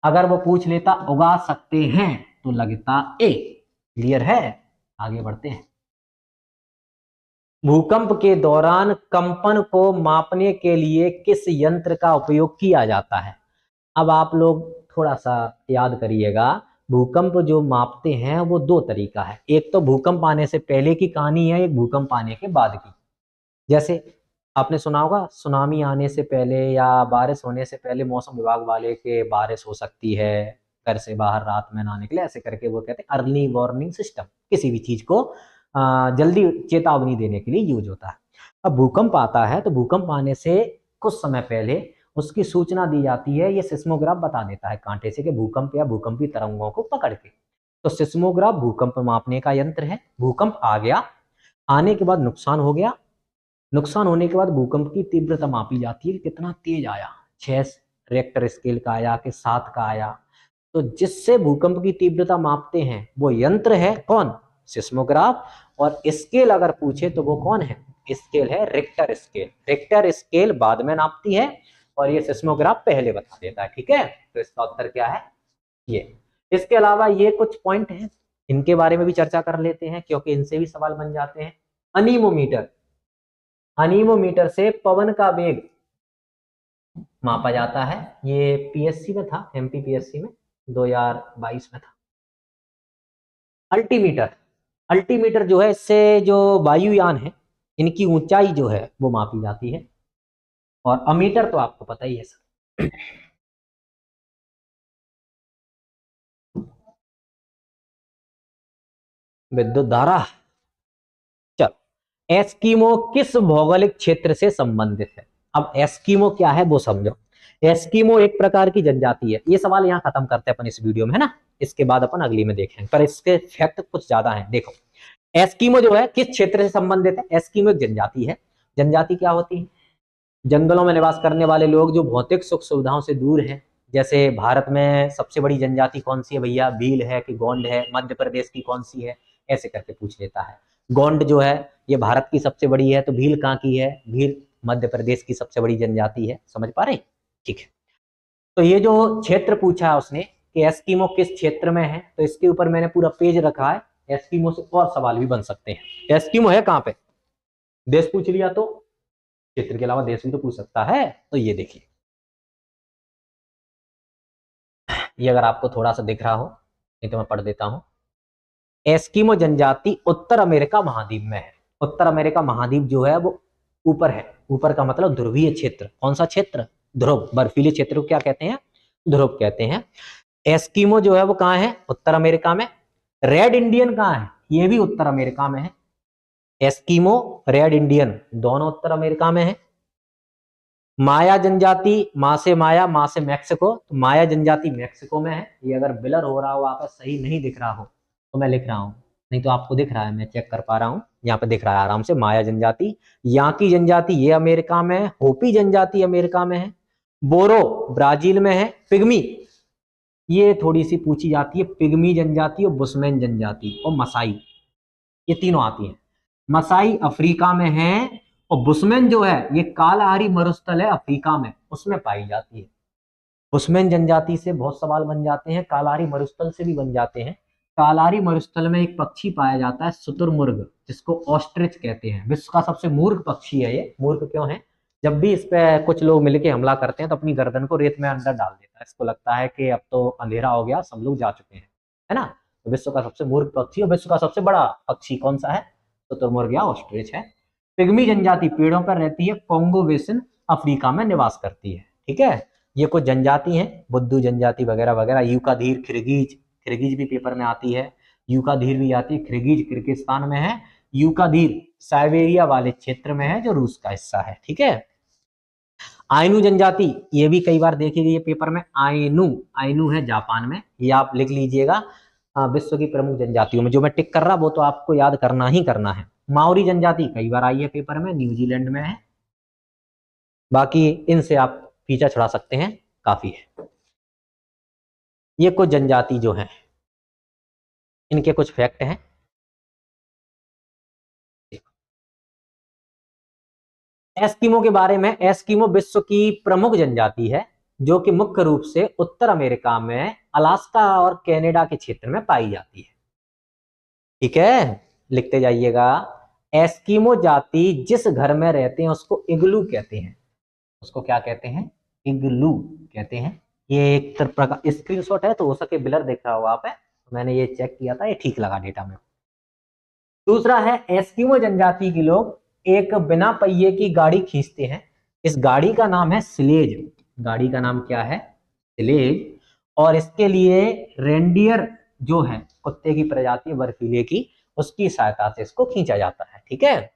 अगर वो पूछ लेता उगा सकते हैं तो लगता ए। क्लियर है? आगे बढ़ते हैं। भूकंप के दौरान कंपन को मापने के लिए किस यंत्र का उपयोग किया जाता है? अब आप लोग थोड़ा सा याद करिएगा, भूकंप जो मापते हैं वो दो तरीका है। एक तो भूकंप आने से पहले की कहानी है, एक भूकंप आने के बाद की। जैसे आपने सुना होगा सुनामी आने से पहले या बारिश होने से पहले मौसम विभाग वाले के बारिश हो सकती है, घर से बाहर रात में ना निकले, ऐसे करके वो कहते हैं अर्ली वार्निंग सिस्टम। किसी भी चीज को जल्दी चेतावनी देने के लिए यूज होता है। अब भूकंप आता है तो भूकंप आने से कुछ समय पहले उसकी सूचना दी जाती है। ये सिस्मोग्राफ बता देता है कांटे से कि भूकंप या भूकंपी तरंगों को पकड़ के। तो सिस्मोग्राफ भूकंप मापने का यंत्र है। भूकंप आ गया, आने के बाद नुकसान हो गया, नुकसान होने के बाद भूकंप की तीव्रता मापी जाती है, कितना तेज आया, 6 रेक्टर स्केल का आया कि 7 का आया। तो जिससे भूकंप की तीव्रता मापते हैं वो यंत्र है कौन, सिस्मोग्राफ। और स्केल अगर पूछे तो वो कौन है, स्केल है रिक्टर स्केल। रिक्टर स्केल बाद में नापती है और ये सिस्मोग्राफ पहले बता देता है, ठीक है। तो इसका उत्तर क्या है, ये। इसके अलावा ये कुछ पॉइंट हैं, इनके बारे में भी चर्चा कर लेते हैं क्योंकि इनसे भी सवाल बन जाते हैं। अनीमोमीटर, अनीमोमीटर से पवन का वेग मापा जाता है। ये पीएससी में था, एमपी पीएससी में 2022 में था। अल्टीमीटर, अल्टीमीटर जो है इससे जो वायुयान है इनकी ऊंचाई जो है वो मापी जाती है। और अमीटर तो आपको पता ही है सर। विद्युत धारा। चलो, एस्किमो किस भौगोलिक क्षेत्र से संबंधित है? अब एस्किमो क्या है वो समझो। एस्किमो एक प्रकार की जनजाति है। ये सवाल यहाँ खत्म करते हैं अपन इस वीडियो में, है ना। इसके बाद अपन अगली में देखेंगे, पर इसके फैक्ट कुछ ज्यादा है। देखो, एस्किमो जो है किस क्षेत्र से संबंधित है? एस्किमो एक जनजाति है। जनजाति क्या होती है? जंगलों में निवास करने वाले लोग जो भौतिक सुख सुविधाओं से दूर हैं। जैसे भारत में सबसे बड़ी जनजाति कौन सी है भैया? भील है कि गोंड है? मध्य प्रदेश की कौन सी है? ऐसे करके पूछ लेता है। गोंड जो है ये भारत की सबसे बड़ी है, तो भील कहाँ की है? भील मध्य प्रदेश की सबसे बड़ी जनजाति है। समझ पा रहे? ठीक है। तो ये जो क्षेत्र पूछा है उसने कि एस्किमो किस क्षेत्र में है, तो इसके ऊपर मैंने पूरा पेज रखा है। एस्किमो से और सवाल भी बन सकते हैं। एस्किमो है कहाँ पे? देश पूछ लिया तो क्षेत्र के अलावा देश भी तो पूछ सकता है। तो ये देखिए, ये अगर आपको थोड़ा सा दिख रहा हो, नहीं तो मैं पढ़ देता हूं। एस्किमो जनजाति उत्तर अमेरिका महाद्वीप में है। उत्तर अमेरिका महाद्वीप जो है वो ऊपर है। ऊपर का मतलब ध्रुवीय क्षेत्र। कौन सा क्षेत्र? ध्रुव, बर्फीले क्षेत्र को क्या कहते हैं? ध्रुव कहते हैं। एस्किमो जो है वो कहाँ है? उत्तर अमेरिका में। रेड इंडियन कहाँ है? ये भी उत्तर अमेरिका में है। एस्किमो, रेड इंडियन दोनों उत्तर अमेरिका में है। माया जनजाति, माँ से मैक्सिको, तो माया जनजाति मैक्सिको में है। ये अगर ब्लर हो रहा हो, आपको सही नहीं दिख रहा हो तो मैं लिख रहा हूं, नहीं तो आपको दिख रहा है, मैं चेक कर पा रहा हूं। यहाँ पे दिख रहा है आराम से, माया जनजाति। याकी जनजाति ये अमेरिका में है। होपी जनजाति अमेरिका में है। बोरो ब्राजील में है। पिग्मी, ये थोड़ी सी पूछी जाती है। पिग्मी जनजाति और बुशमैन जनजाति और मसाई, ये तीनों आती हैं। मसाई अफ्रीका में है, और बुशमैन जो है ये कालाहारी मरुस्थल है अफ्रीका में, उसमें पाई जाती है। बुशमैन जनजाति से बहुत सवाल बन जाते हैं, कालाहारी मरुस्थल से भी बन जाते हैं। कालाहारी मरुस्थल में एक पक्षी पाया जाता है शुतुरमुर्ग, जिसको ऑस्ट्रिच कहते हैं। विश्व का सबसे मूर्ख पक्षी है ये। मूर्ख क्यों है? जब भी इस पे कुछ लोग मिलके हमला करते हैं तो अपनी गर्दन को रेत में अंदर डाल देता है। इसको लगता है कि अब तो अंधेरा हो गया, सब लोग जा चुके हैं, है ना। तो विश्व का सबसे मूर्ख पक्षी और विश्व का सबसे बड़ा पक्षी कौन सा है? शुतुरमुर्ग या ऑस्ट्रिच है। पिग्मी जनजाति पेड़ों पर रहती है, कोंगो बेसिन अफ्रीका में निवास करती है। ठीक है। ये कुछ जनजाति हैं, बुद्धू जनजाति वगैरह वगैरह। यूकाधीर, किर्गिज, किर्गिज भी पेपर में आती है। यूकाधीर भी आती है। किर्गिज किर्गिस्तान में है। यूकाधीर साइबेरिया वाले क्षेत्र में है, जो रूस का हिस्सा है। ठीक है। आइनू जनजाति, ये भी कई बार देखी गई है पेपर में। आइनू, आइनू है जापान में, ये आप लिख लीजिएगा। विश्व की प्रमुख जनजातियों में जो मैं टिक कर रहा, वो तो आपको याद करना ही करना है। माओरी जनजाति कई बार आई है पेपर में, न्यूजीलैंड में है। बाकी इनसे आप पीछा छुड़ा सकते हैं, काफी है। ये कुछ जनजाति जो है, इनके कुछ फैक्ट हैं। एस्किमो के बारे में, एस्किमो विश्व की प्रमुख जनजाति है, जो कि मुख्य रूप से उत्तर अमेरिका में अलास्का और कनाडा के क्षेत्र में पाई जाती है। ठीक है, लिखते जाइएगा। एस्किमो जाति जिस घर में रहते हैं उसको इग्लू कहते हैं। उसको क्या कहते हैं? इग्लू कहते हैं। ये एक प्रकार स्क्रीनशॉट है, तो हो सके ब्लर देख रहा हो आप है, तो मैंने ये चेक किया था, ये ठीक लगा डेटा में। दूसरा है, एस्किमो जनजाति के लोग एक बिना पहिए की गाड़ी खींचते हैं। इस गाड़ी का नाम है स्लेज। गाड़ी का नाम क्या है? स्लेज। और इसके लिए रेंडियर जो है कुत्ते की प्रजाति बर्फीले की, उसकी सहायता से इसको खींचा जाता है। ठीक है।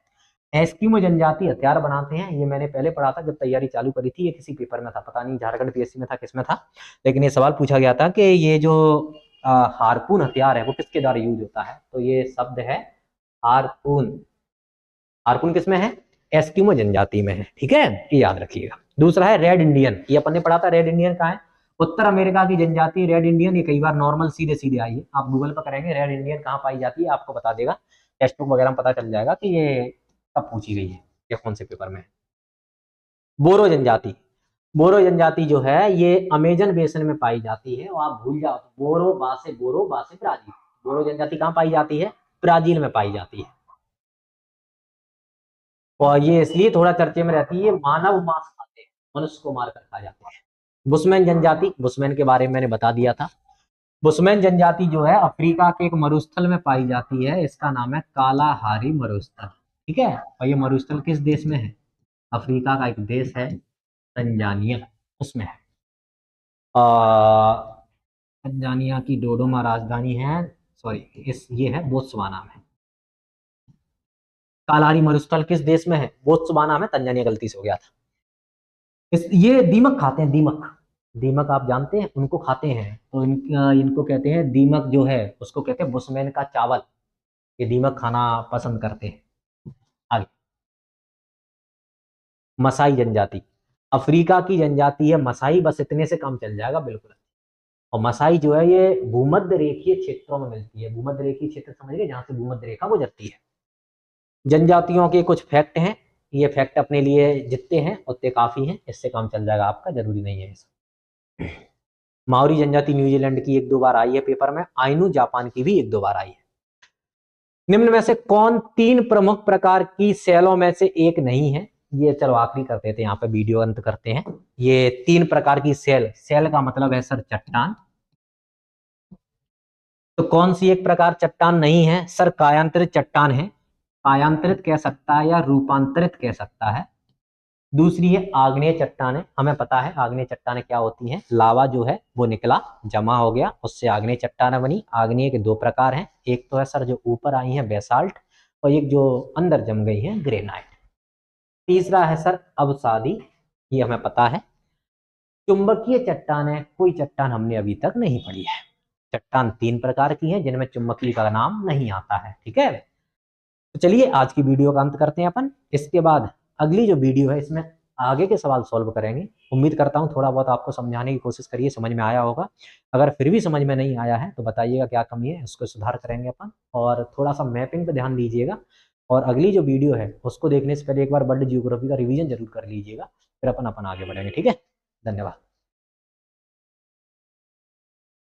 एस्किमो जनजाति हथियार बनाते हैं। ये मैंने पहले पढ़ा था जब तैयारी चालू करी थी। ये किसी पेपर में था, पता नहीं झारखंड पीएससी में था, किसमें था, लेकिन ये सवाल पूछा गया था कि ये जो हारपून हथियार है वो किसके द्वारा यूज होता है। तो ये शब्द है हारपून। हारपून किसमें है? एस्किमो जनजाति में है। ठीक है, ये याद रखिएगा। दूसरा है रेड इंडियन। ये अपन ने पढ़ा था। रेड इंडियन कहाँ है? उत्तर अमेरिका की जनजाति रेड इंडियन। ये कई बार नॉर्मल सीधे सीधे आई है, आप गूगल पर करेंगे रेड इंडियन कहाँ पाई जाती है, आपको बता देगा। टेक्स्ट बुक वगैरह में पता चल जाएगा कि ये कब पूछी गई है, या कौन से पेपर में। बोरो जनजाति, बोरो जनजाति जो है ये अमेजन बेसिन में पाई जाती है। और आप भूल जाओ तो बोरो बासे ब्राजील। बोरो जनजाति कहाँ पाई जाती है? ब्राजील में पाई जाती है। और ये इसलिए थोड़ा चर्चे में रहती है, मानव मांस खाते हैं, मनुष्य को मार कर खा जाते हैं। बुशमैन जनजाति, बुशमैन के बारे में मैंने बता दिया था। बुशमैन जनजाति जो है अफ्रीका के एक मरुस्थल में पाई जाती है। इसका नाम है कालाहारी मरुस्थल। ठीक है। और ये मरुस्थल किस देश में है? अफ्रीका का एक देश है तंजानिया, उसमें है। तंजानिया की डोडोमा राजधानी है। सॉरी ये है बोत्सवाना में। कालारी मरुस्थल किस देश में है? बोत्सवाना में, तंजानिया, गलती से हो गया था। ये दीमक खाते हैं, दीमक। दीमक आप जानते हैं, उनको खाते हैं, तो इनको कहते हैं दीमक जो है उसको कहते हैं बुशमैन का चावल। ये दीमक खाना पसंद करते हैं। आगे, मसाई जनजाति, अफ्रीका की जनजाति है मसाई, बस इतने से काम चल जाएगा बिल्कुल। और मसाई जो है ये भूमध्य रेखीय क्षेत्रों में मिलती है। भूमध्य रेखीय क्षेत्र समझ गए, जहां से भूमध्य रेखा गुजरती है। जनजातियों के कुछ फैक्ट हैं, ये फैक्ट अपने लिए जितने हैं उतने काफी हैं, इससे काम चल जाएगा आपका, जरूरी नहीं है इसका। माओरी जनजाति न्यूजीलैंड की 1-2 बार आई है पेपर में, आइनू जापान की भी 1-2 बार आई है। निम्न में से कौन 3 प्रमुख प्रकार की सेलों में से एक नहीं है? ये चलो आखिरी कर देते हैं, यहाँ पे वीडियो अंत करते हैं। ये 3 प्रकार की सेल का मतलब है सर चट्टान। तो कौन सी एक प्रकार चट्टान नहीं है? सर कायांतरित चट्टान है, कायांतरित कह सकता है या रूपांतरित कह सकता है। दूसरी है आग्नेय चट्टानें, हमें पता है आग्नेय चट्टानें क्या होती हैं, लावा जो है वो निकला, जमा हो गया, उससे आग्नेय चट्टानें बनी। आग्नेय के 2 प्रकार हैं, एक तो है सर जो ऊपर आई है बेसाल्ट, और एक जो अंदर जम गई है ग्रेनाइट। तीसरा है सर अवसादी, ये हमें पता है। चुंबकीय चट्टानें, कोई चट्टान हमने अभी तक नहीं पढ़ी है। चट्टान 3 प्रकार की हैं जिनमें चुंबकीय का नाम नहीं आता है, ठीक है। तो चलिए आज की वीडियो का अंत करते हैं अपन। इसके बाद अगली जो वीडियो है इसमें आगे के सवाल सॉल्व करेंगे। उम्मीद करता हूँ थोड़ा बहुत आपको समझाने की कोशिश करिए, समझ में आया होगा। अगर फिर भी समझ में नहीं आया है तो बताइएगा क्या कमी है, उसको सुधार करेंगे अपन। और थोड़ा सा मैपिंग पे ध्यान दीजिएगा, और अगली जो वीडियो है उसको देखने से पहले एक बार वर्ल्ड जियोग्राफी का रिवीजन जरूर कर लीजिएगा, फिर अपन आगे बढ़ेंगे, ठीक है। धन्यवाद।